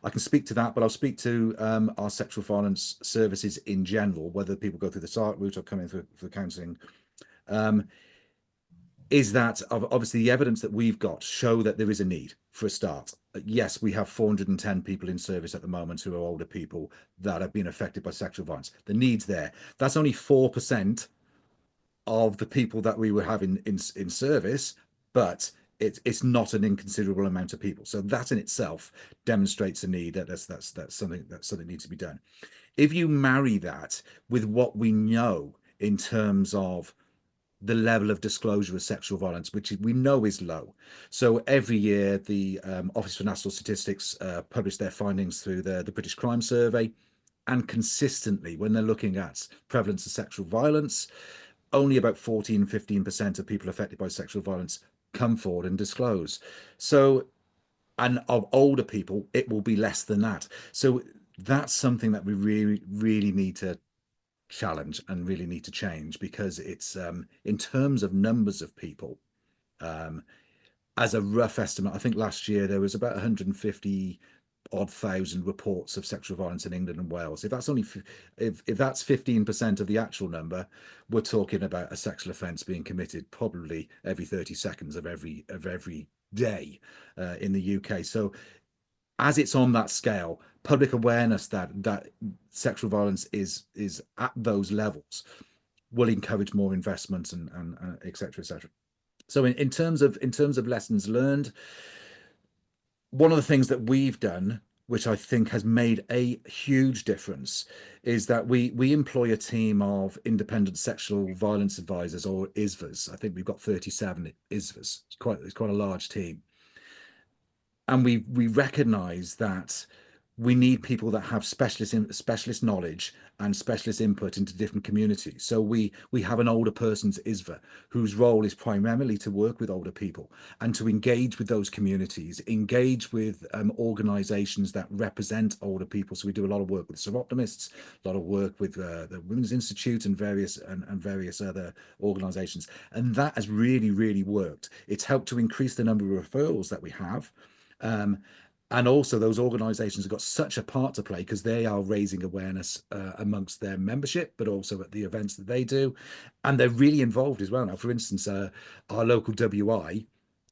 [SPEAKER 4] I can speak to that, but I'll speak to our sexual violence services in general, whether people go through the SARC route or come in for counselling. Is that obviously the evidence that we've got show that there is a need for a start. Yes, we have 410 people in service at the moment who are older people that have been affected by sexual violence. The need's there. That's only 4% of the people that we were having in service, but it's not an inconsiderable amount of people. So that in itself demonstrates a need. That's something that needs to be done. If you marry that with what we know in terms of the level of disclosure of sexual violence, which we know is low. So every year, the Office for National Statistics publish their findings through the British Crime Survey, and consistently, when they're looking at prevalence of sexual violence, only about 14-15% of people affected by sexual violence come forward and disclose. So, and of older people, it will be less than that. So that's something that we really need to challenge and really need to change, because it's in terms of numbers of people, as a rough estimate, I think last year there was about 150 odd thousand reports of sexual violence in England and Wales. If that's only if that's 15% of the actual number, we're talking about a sexual offence being committed probably every 30 seconds of every day in the UK. So as it's on that scale, public awareness that sexual violence is at those levels will encourage more investment and et cetera, et cetera. So in terms of lessons learned, one of the things that we've done, which I think has made a huge difference, is that we employ a team of independent sexual violence advisors, or ISVAs. I think we've got 37 ISVAs. It's quite a large team. And we recognise that we need people that have specialist knowledge and specialist input into different communities. So we have an older person's ISVA whose role is primarily to work with older people and to engage with those communities, engage with organisations that represent older people. So we do a lot of work with seroptimists, a lot of work with the Women's Institute and various other organisations, and that has really worked. It's helped to increase the number of referrals that we have. And also those organisations have got such a part to play because they are raising awareness amongst their membership, but also at the events that they do. And they're really involved as well. Now, for instance, our local WI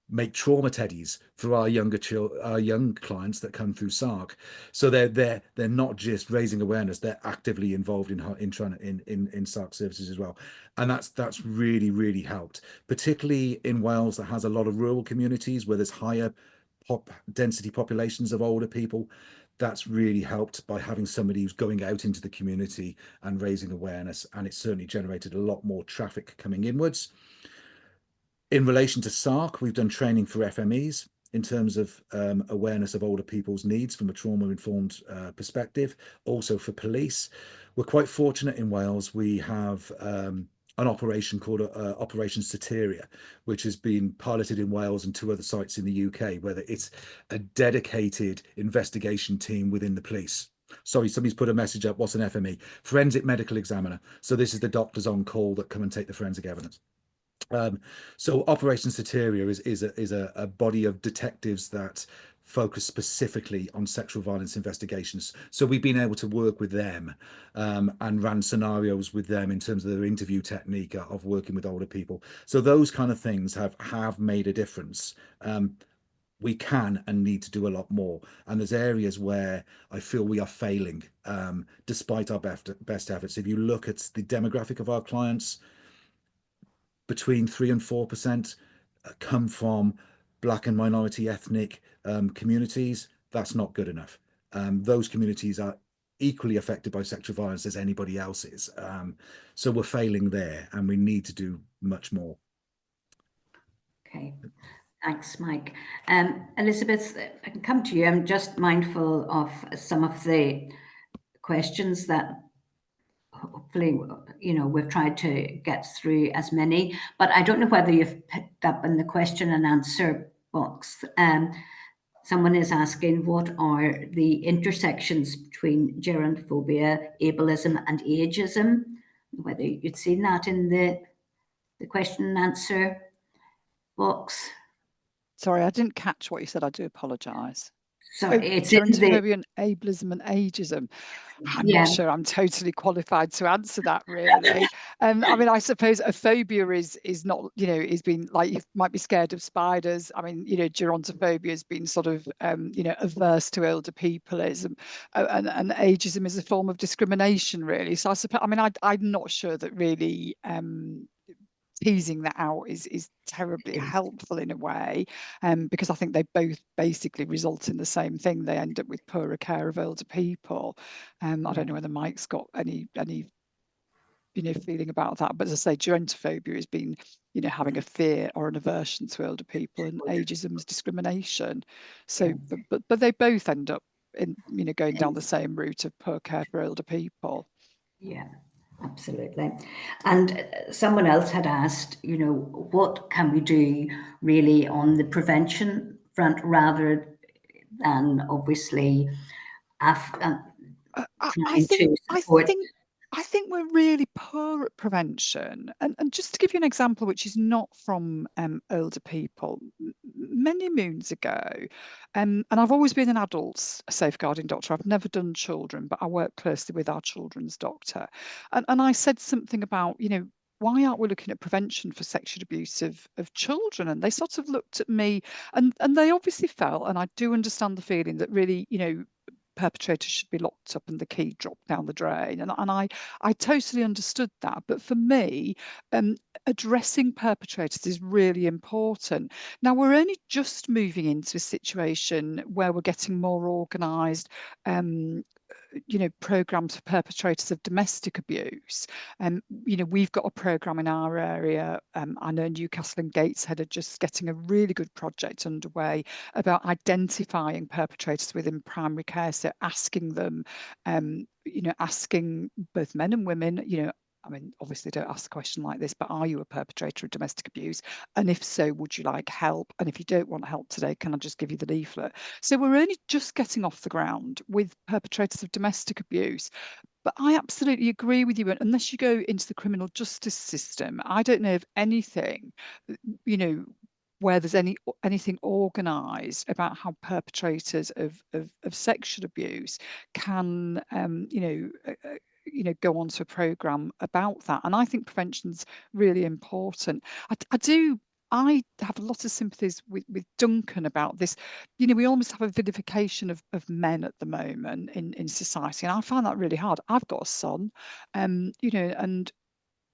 [SPEAKER 4] make trauma teddies for our young clients that come through SARC. So they're not just raising awareness, they're actively involved in SARC services as well. And that's really helped, particularly in Wales that has a lot of rural communities where there's higher density populations of older people. That's really helped by having somebody who's going out into the community and raising awareness, and it's certainly generated a lot more traffic coming inwards. In relation to SARC, we've done training for FMEs in terms of awareness of older people's needs from a trauma-informed perspective, also for police. We're quite fortunate in Wales. We have an operation called Operation Soteria, which has been piloted in Wales and 2 other sites in the UK, where it's a dedicated investigation team within the police. Sorry, somebody's put a message up. What's an FME? Forensic Medical Examiner. So this is the doctors on call that come and take the forensic evidence. So Operation Soteria is a body of detectives that focus specifically on sexual violence investigations. So we've been able to work with them and ran scenarios with them in terms of their interview technique of working with older people. So those kind of things have made a difference. we can and need to do a lot more. And there's areas where I feel we are failing, despite our best efforts. If you look at the demographic of our clients, between 3 and 4% come from Black and minority ethnic communities. That's not good enough. Those communities are equally affected by sexual violence as anybody else is. So we're failing there, and we need to do much more.
[SPEAKER 1] Okay. Thanks, Mike. Elisabeth, I can come to you. I'm just mindful of some of the questions that hopefully, we've tried to get through as many, but I don't know whether you've picked up in the question and answer box. Someone is asking, what are the intersections between gerontophobia, ableism, and ageism? Whether you'd seen that in the question and answer box.
[SPEAKER 3] Sorry, I didn't catch what you said. I do apologise.
[SPEAKER 1] So it's
[SPEAKER 3] gerontophobia and ableism and ageism. I'm not sure I'm totally qualified to answer that, really. I mean, I suppose a phobia is not, is being like, you might be scared of spiders. I mean, gerontophobia has been sort of, averse to older people, and ageism is a form of discrimination, really. So I suppose, I mean, I'm not sure that really teasing that out is terribly helpful in a way, because I think they both basically result in the same thing. They end up with poorer care of older people. I don't know whether Mike's got any feeling about that, but as I say, gerontophobia has been having a fear or an aversion to older people, and ageism is discrimination. So but they both end up in going down the same route of poor care for older people.
[SPEAKER 1] Yeah. Absolutely. And someone else had asked, what can we do really on the prevention front rather than obviously
[SPEAKER 3] I think we're really poor at prevention. And just to give you an example, which is not from older people, many moons ago, and I've always been an adults safeguarding doctor. I've never done children, but I work closely with our children's doctor. And I said something about, why aren't we looking at prevention for sexual abuse of children? And they sort of looked at me, and they obviously felt, and I do understand the feeling, that really, perpetrators should be locked up and the key dropped down the drain. And I totally understood that. But for me, addressing perpetrators is really important. Now, we're only just moving into a situation where we're getting more organised, programs for perpetrators of domestic abuse. We've got a program in our area. I know Newcastle and Gateshead are just getting a really good project underway about identifying perpetrators within primary care. So asking them, asking both men and women, I mean, obviously don't ask a question like this, but are you a perpetrator of domestic abuse? And if so, would you like help? And if you don't want help today, can I just give you the leaflet? So we're only just getting off the ground with perpetrators of domestic abuse. But I absolutely agree with you. Unless you go into the criminal justice system, I don't know of anything, where there's anything organised about how perpetrators of sexual abuse can, go onto a programme about that. And I think prevention's really important. I have a lot of sympathies with Duncan about this. We almost have a vilification of men at the moment in society, and I find that really hard. I've got a son, and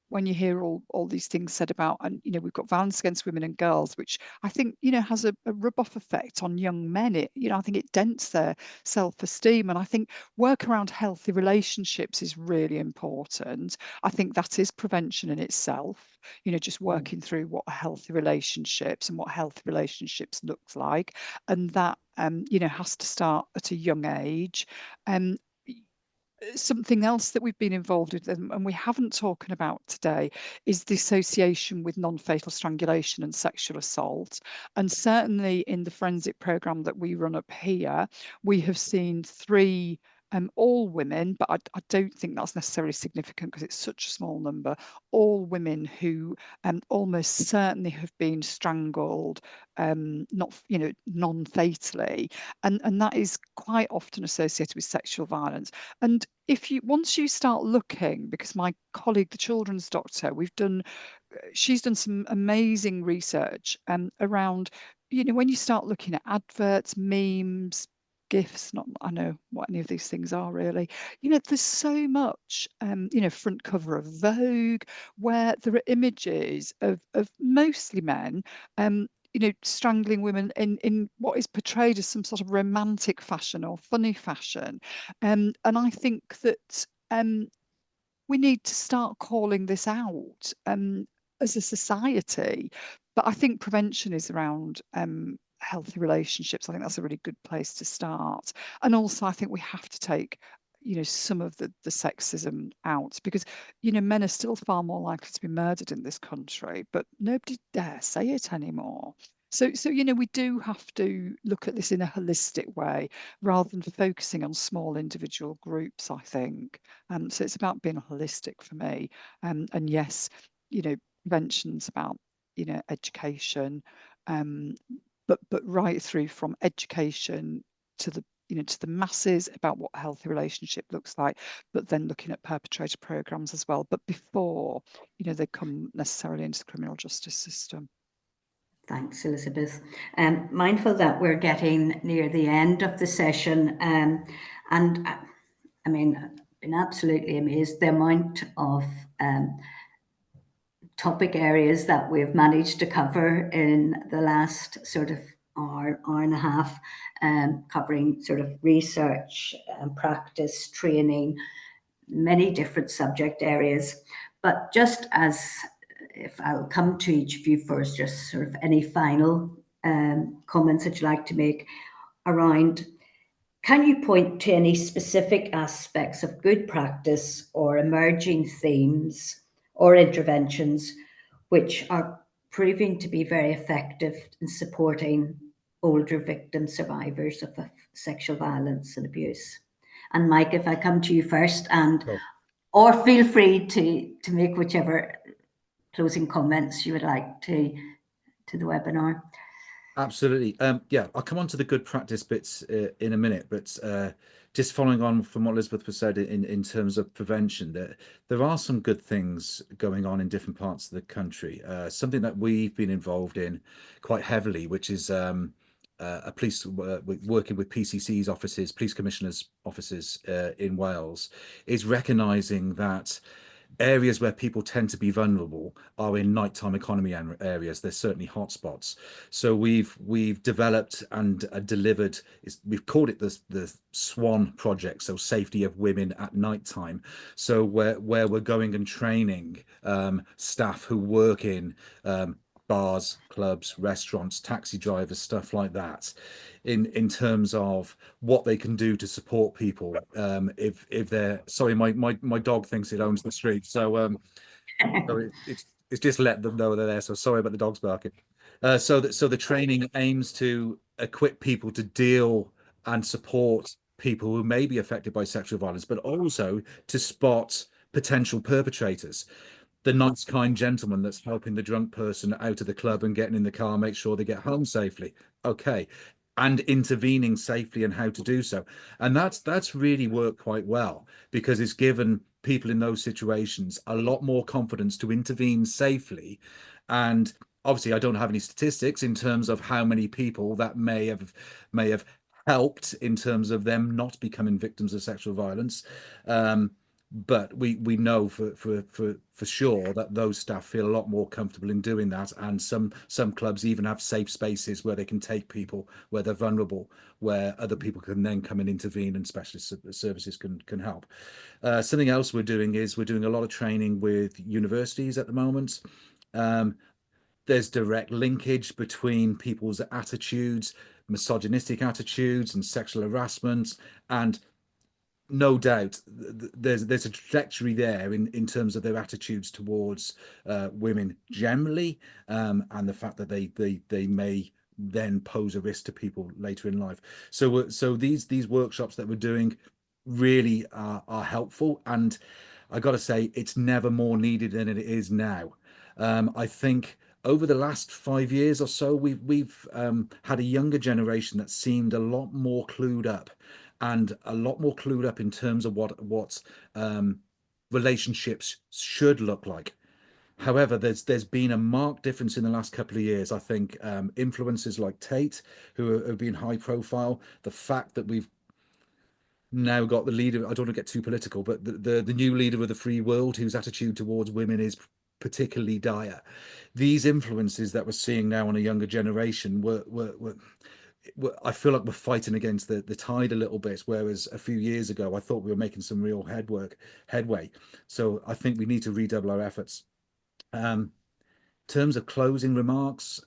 [SPEAKER 3] when you hear all these things said about, and we've got violence against women and girls, which I think has a rub-off effect on young men. I think it dents their self-esteem, and I think work around healthy relationships is really important. I think that is prevention in itself. Just working through what healthy relationships and what healthy relationships looks like, and that has to start at a young age. Something else that we've been involved with, and we haven't talked about today, is the association with non-fatal strangulation and sexual assault. And certainly in the forensic programme that we run up here, we have seen 3 all women, but I don't think that's necessarily significant because it's such a small number, all women who almost certainly have been strangled, not non-fatally, and that is quite often associated with sexual violence. And once you start looking, because my colleague, the children's doctor, she's done some amazing research around you know, when you start looking at adverts, memes, GIFs, not I know what any of these things are really, you know, there's so much, you know, front cover of Vogue, where there are images of mostly men, you know, strangling women in what is portrayed as some sort of romantic fashion or funny fashion. And I think that we need to start calling this out as a society. But I think prevention is around healthy relationships. I think that's a really good place to start. And also, I think we have to take, you know, some of the sexism out, because, you know, men are still far more likely to be murdered in this country, but nobody dare say it anymore. So, you know, we do have to look at this in a holistic way rather than focusing on small individual groups, I think. So it's about being holistic for me. And yes, you know, prevention's about, you know, education, but right through from education to the, you know, to the masses about what a healthy relationship looks like, but then looking at perpetrator programs as well. But before, you know, they come necessarily into the criminal justice system.
[SPEAKER 1] Thanks, Elisabeth. Mindful that we're getting near the end of the session, and I mean, I've been absolutely amazed the amount of topic areas that we've managed to cover in the last sort of hour and a half, covering sort of research and practice, training, many different subject areas. But just as, if I'll come to each of you first, just sort of any final comments that you'd like to make around, can you point to any specific aspects of good practice or emerging themes or interventions which are proving to be very effective in supporting older victim survivors of sexual violence and abuse? And Mike, if I come to you first, and or feel free to make whichever closing comments you would like to the webinar.
[SPEAKER 4] Absolutely. Yeah, I'll come on to the good practice bits in a minute, but just following on from what Elisabeth was said in terms of prevention, there are some good things going on in different parts of the country. Something that we've been involved in quite heavily, which is a police working with PCC's offices, police commissioners' offices in Wales, is recognising that areas where people tend to be vulnerable are in nighttime economy areas. There's certainly hotspots. So we've developed and delivered, we've called it the SWAN project, so safety of women at nighttime. So where we're going and training staff who work in bars, clubs, restaurants, taxi drivers, stuff like that, in terms of what they can do to support people if they're sorry, my dog thinks it owns the street, so it's just let them know they're there, so sorry about the dogs barking. So the training aims to equip people to deal and support people who may be affected by sexual violence, but also to spot potential perpetrators. The nice, kind gentleman that's helping the drunk person out of the club and getting in the car, make sure they get home safely. Okay. And intervening safely and how to do so. And that's really worked quite well, because it's given people in those situations a lot more confidence to intervene safely. And obviously, I don't have any statistics in terms of how many people that may have helped in terms of them not becoming victims of sexual violence. But we know for sure that those staff feel a lot more comfortable in doing that, and some clubs even have safe spaces where they can take people where they're vulnerable, where other people can then come and intervene and specialist services can help. Something else we're doing is we're doing a lot of training with universities at the moment. There's direct linkage between people's attitudes, misogynistic attitudes and sexual harassment, and no doubt there's a trajectory there in terms of their attitudes towards women generally, and the fact that they may then pose a risk to people later in life. So these workshops that we're doing really are helpful, and I got to say it's never more needed than it is now. I think over the last 5 years or so, we've had a younger generation that seemed a lot more clued up, and a lot more clued up in terms of what relationships should look like. However, there's been a marked difference in the last couple of years. I think influencers like Tate, who have been high profile, the fact that we've now got the leader, I don't want to get too political, but the new leader of the free world, whose attitude towards women is particularly dire. These influences that we're seeing now on a younger generation were I feel like we're fighting against the tide a little bit, whereas a few years ago I thought we were making some real headway. So I think we need to redouble our efforts. In terms of closing remarks,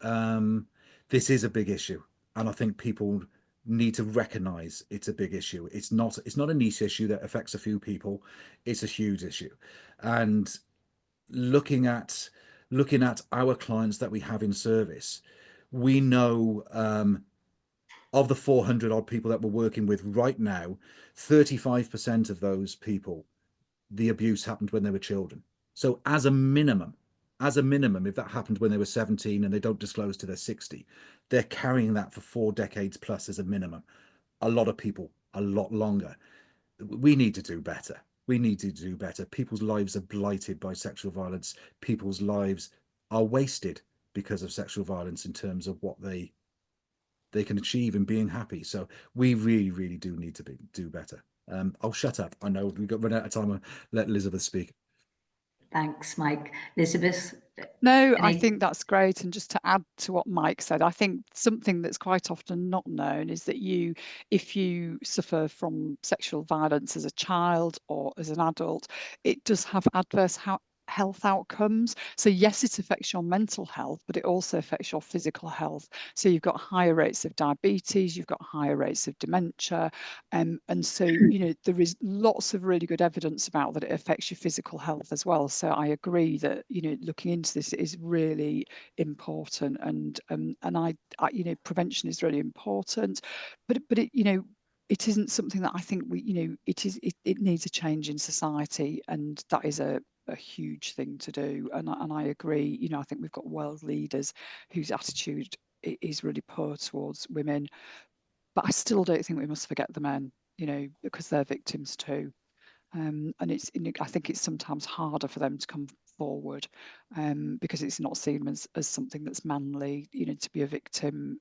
[SPEAKER 4] this is a big issue, and I think people need to recognize it's a big issue. It's not a niche issue that affects a few people. It's a huge issue. And looking at our clients that we have in service, we know of the 400 odd people that we're working with right now, 35% of those people, the abuse happened when they were children. So as a minimum, if that happened when they were 17 and they don't disclose till they're 60, they're carrying that for 4 decades plus as a minimum. A lot of people, a lot longer. We need to do better. We need to do better. People's lives are blighted by sexual violence. People's lives are wasted because of sexual violence in terms of what they can achieve in being happy. So we really, really do need to do better. I'll shut up. I know we've got run out of time. I'll let Elisabeth speak.
[SPEAKER 1] Thanks, Mike. Elisabeth?
[SPEAKER 3] No, I think that's great. And just to add to what Mike said, I think something that's quite often not known is that if you suffer from sexual violence as a child or as an adult, it does have adverse health outcomes. So yes, it affects your mental health, but it also affects your physical health. So you've got higher rates of diabetes, you've got higher rates of dementia, and so there is lots of really good evidence about that it affects your physical health as well. So I agree that looking into this is really important, and I prevention is really important, but it isn't something that I think it needs a change in society, and that is a huge thing to do. And I agree, I think we've got world leaders whose attitude is really poor towards women, but I still don't think we must forget the men, because they're victims too. And I think it's sometimes harder for them to come forward because it's not seen as something that's manly, to be a victim.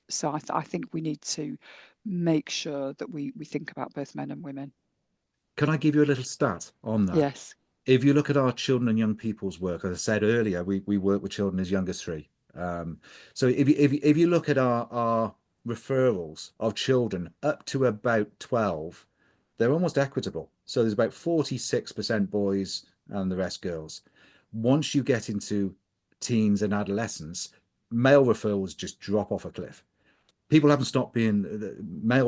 [SPEAKER 3] So I think we need to make sure that we think about both men and women.
[SPEAKER 4] Can I give you a little stat on that?
[SPEAKER 3] Yes.
[SPEAKER 4] If you look at our children and young people's work, as I said earlier, we work with children as young as 3. So if you look at our referrals of children up to about 12, they're almost equitable. So there's about 46% boys and the rest girls. Once you get into teens and adolescents, male referrals just drop off a cliff. Males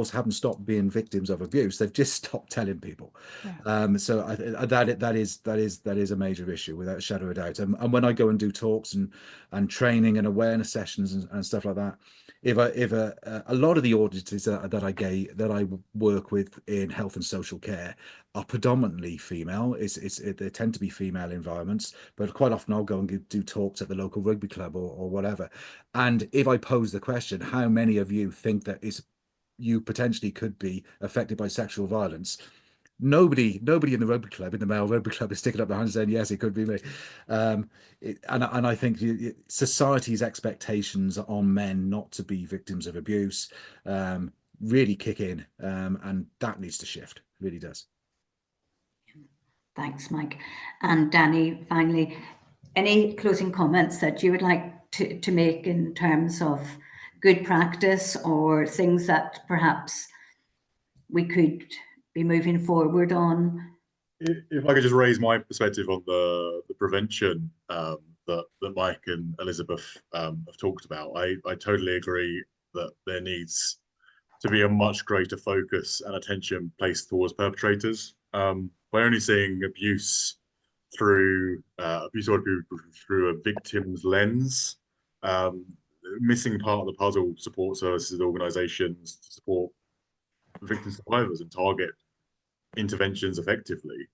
[SPEAKER 4] haven't stopped being victims of abuse. They've just stopped telling people.
[SPEAKER 3] Yeah.
[SPEAKER 4] So that is a major issue without a shadow of a doubt. And when I go and do talks and training and awareness sessions and stuff like that, if a lot of the audiences that I work with in health and social care are predominantly female. They tend to be female environments, but quite often I'll go and do talks at the local rugby club or whatever. And if I pose the question, how many of you think that you potentially could be affected by sexual violence? Nobody in the male rugby club is sticking up their hand and saying, yes, it could be me. And I think society's expectations on men not to be victims of abuse really kick in, and that needs to shift, really does.
[SPEAKER 1] Thanks, Mike. And Danny, finally, any closing comments that you would like to make in terms of good practice or things that perhaps we could be moving forward on?
[SPEAKER 5] If I could just raise my perspective on the prevention that Mike and Elisabeth have talked about, I totally agree that there needs to be a much greater focus and attention placed towards perpetrators. By only seeing abuse through through a victim's lens, missing part of the puzzle, support services, organisations to support victim survivors and target interventions effectively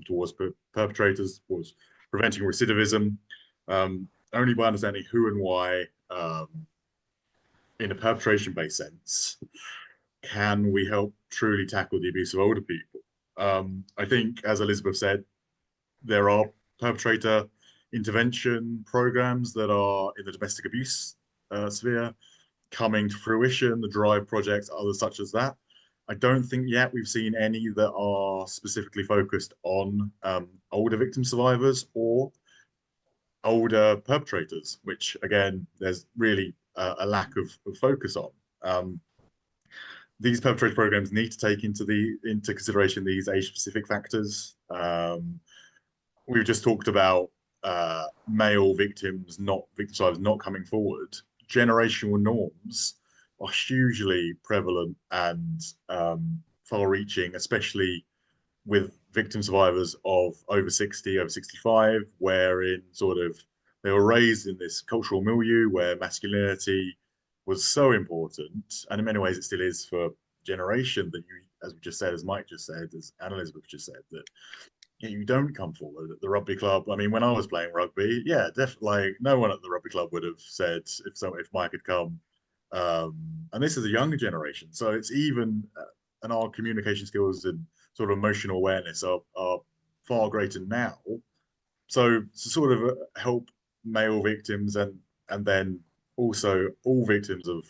[SPEAKER 5] towards perpetrators, towards preventing recidivism. Only by understanding who and why, in a perpetration-based sense, can we help truly tackle the abuse of older people. I think, as Elisabeth said, there are perpetrator intervention programs that are in the domestic abuse sphere coming to fruition, the Drive projects, others such as that. I don't think yet we've seen any that are specifically focused on older victim survivors or older perpetrators, which again, there's really a lack of focus on. These perpetrator programs need to take into consideration these age-specific factors. We've just talked about male victims, victim survivors, not coming forward. Generational norms are hugely prevalent and far-reaching, especially with victim survivors of over 60, over 65, wherein sort of they were raised in this cultural milieu where masculinity was so important, and in many ways it still is for generation that you, as we just said, as Mike just said, as Elisabeth just said, that you don't come forward at the rugby club. I mean, when I was playing rugby, yeah, definitely, like no one at the rugby club would have said if Mike had come. And this is a younger generation, so it's even and our communication skills and sort of emotional awareness are far greater now. So to sort of help male victims and then also all victims of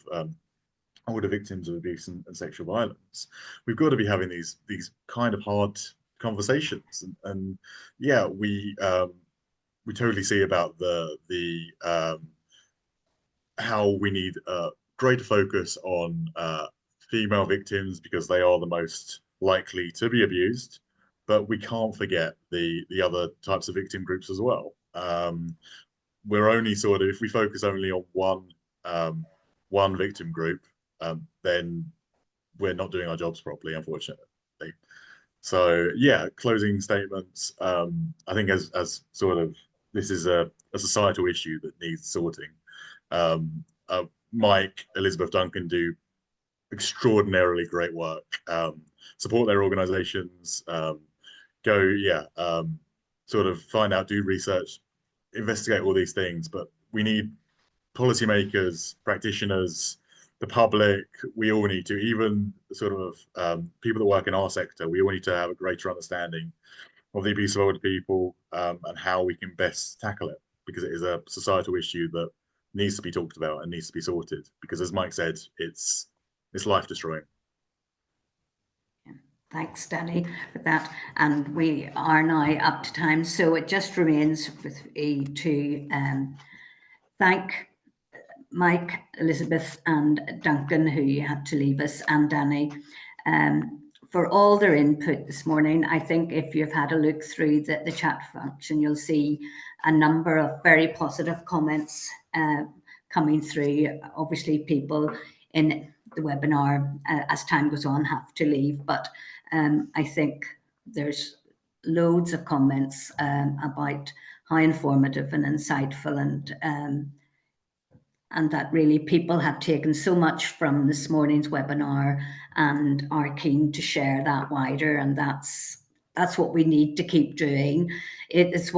[SPEAKER 5] older victims of abuse and sexual violence, we've got to be having these kind of hard conversations. And yeah, we totally see about the how we need greater focus on female victims because they are the most likely to be abused, but we can't forget the other types of victim groups as well. We're only sort of, if we focus only on one victim group, then we're not doing our jobs properly, unfortunately. So yeah, closing statements. I think as sort of, this is a societal issue that needs sorting. Mike, Elisabeth, Duncan do extraordinarily great work. Support their organizations. Sort of find out, do research, investigate all these things. But we need policymakers, practitioners, the public. We all need to, even sort of people that work in our sector, we all need to have a greater understanding of the abuse of older people and how we can best tackle it, because it is a societal issue that needs to be talked about and needs to be sorted, because as Mike said, it's life destroying.
[SPEAKER 1] Thanks, Danny, for that. And we are now up to time, so it just remains with me to thank Mike, Elisabeth and Duncan, who had to leave us, and Danny, for all their input this morning. I think if you've had a look through the chat function, you'll see a number of very positive comments coming through. Obviously, people in the webinar, as time goes on, have to leave, but I think there's loads of comments about how informative and insightful and that really people have taken so much from this morning's webinar and are keen to share that wider, and that's what we need to keep doing. It's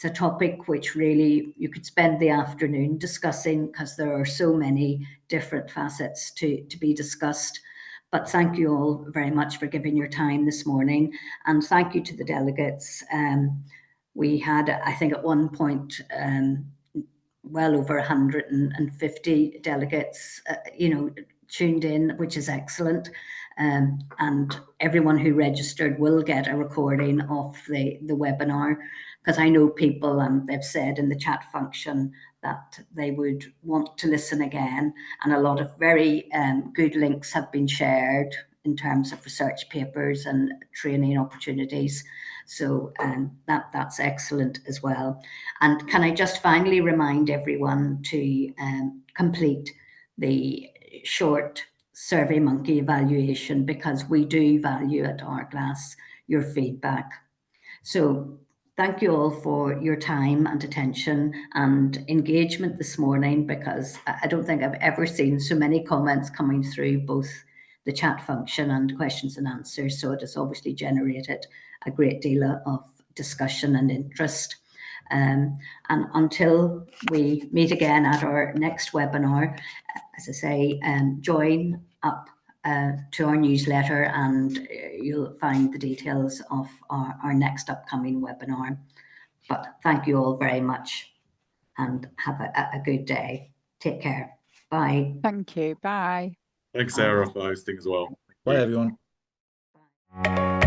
[SPEAKER 1] a topic which really you could spend the afternoon discussing, because there are so many different facets to be discussed. But thank you all very much for giving your time this morning, and thank you to the delegates. We had, I think at one point, well over 150 delegates, tuned in, which is excellent. And everyone who registered will get a recording of the webinar, because I know people, they've said in the chat function that they would want to listen again. And a lot of very good links have been shared in terms of research papers and training opportunities. So that's excellent as well. And can I just finally remind everyone to complete the short SurveyMonkey evaluation, because we do value at Hourglass your feedback. So thank you all for your time and attention and engagement this morning, because I don't think I've ever seen so many comments coming through both the chat function and questions and answers. So it has obviously generated a great deal of discussion and interest. And until we meet again at our next webinar, as I say, join up to our newsletter and you'll find the details of our next upcoming webinar. But thank you all very much and have a good day. Take care. Bye.
[SPEAKER 3] Thank you. Bye.
[SPEAKER 5] Thanks, Sarah, for hosting as well.
[SPEAKER 4] Bye, everyone.
[SPEAKER 1] Bye.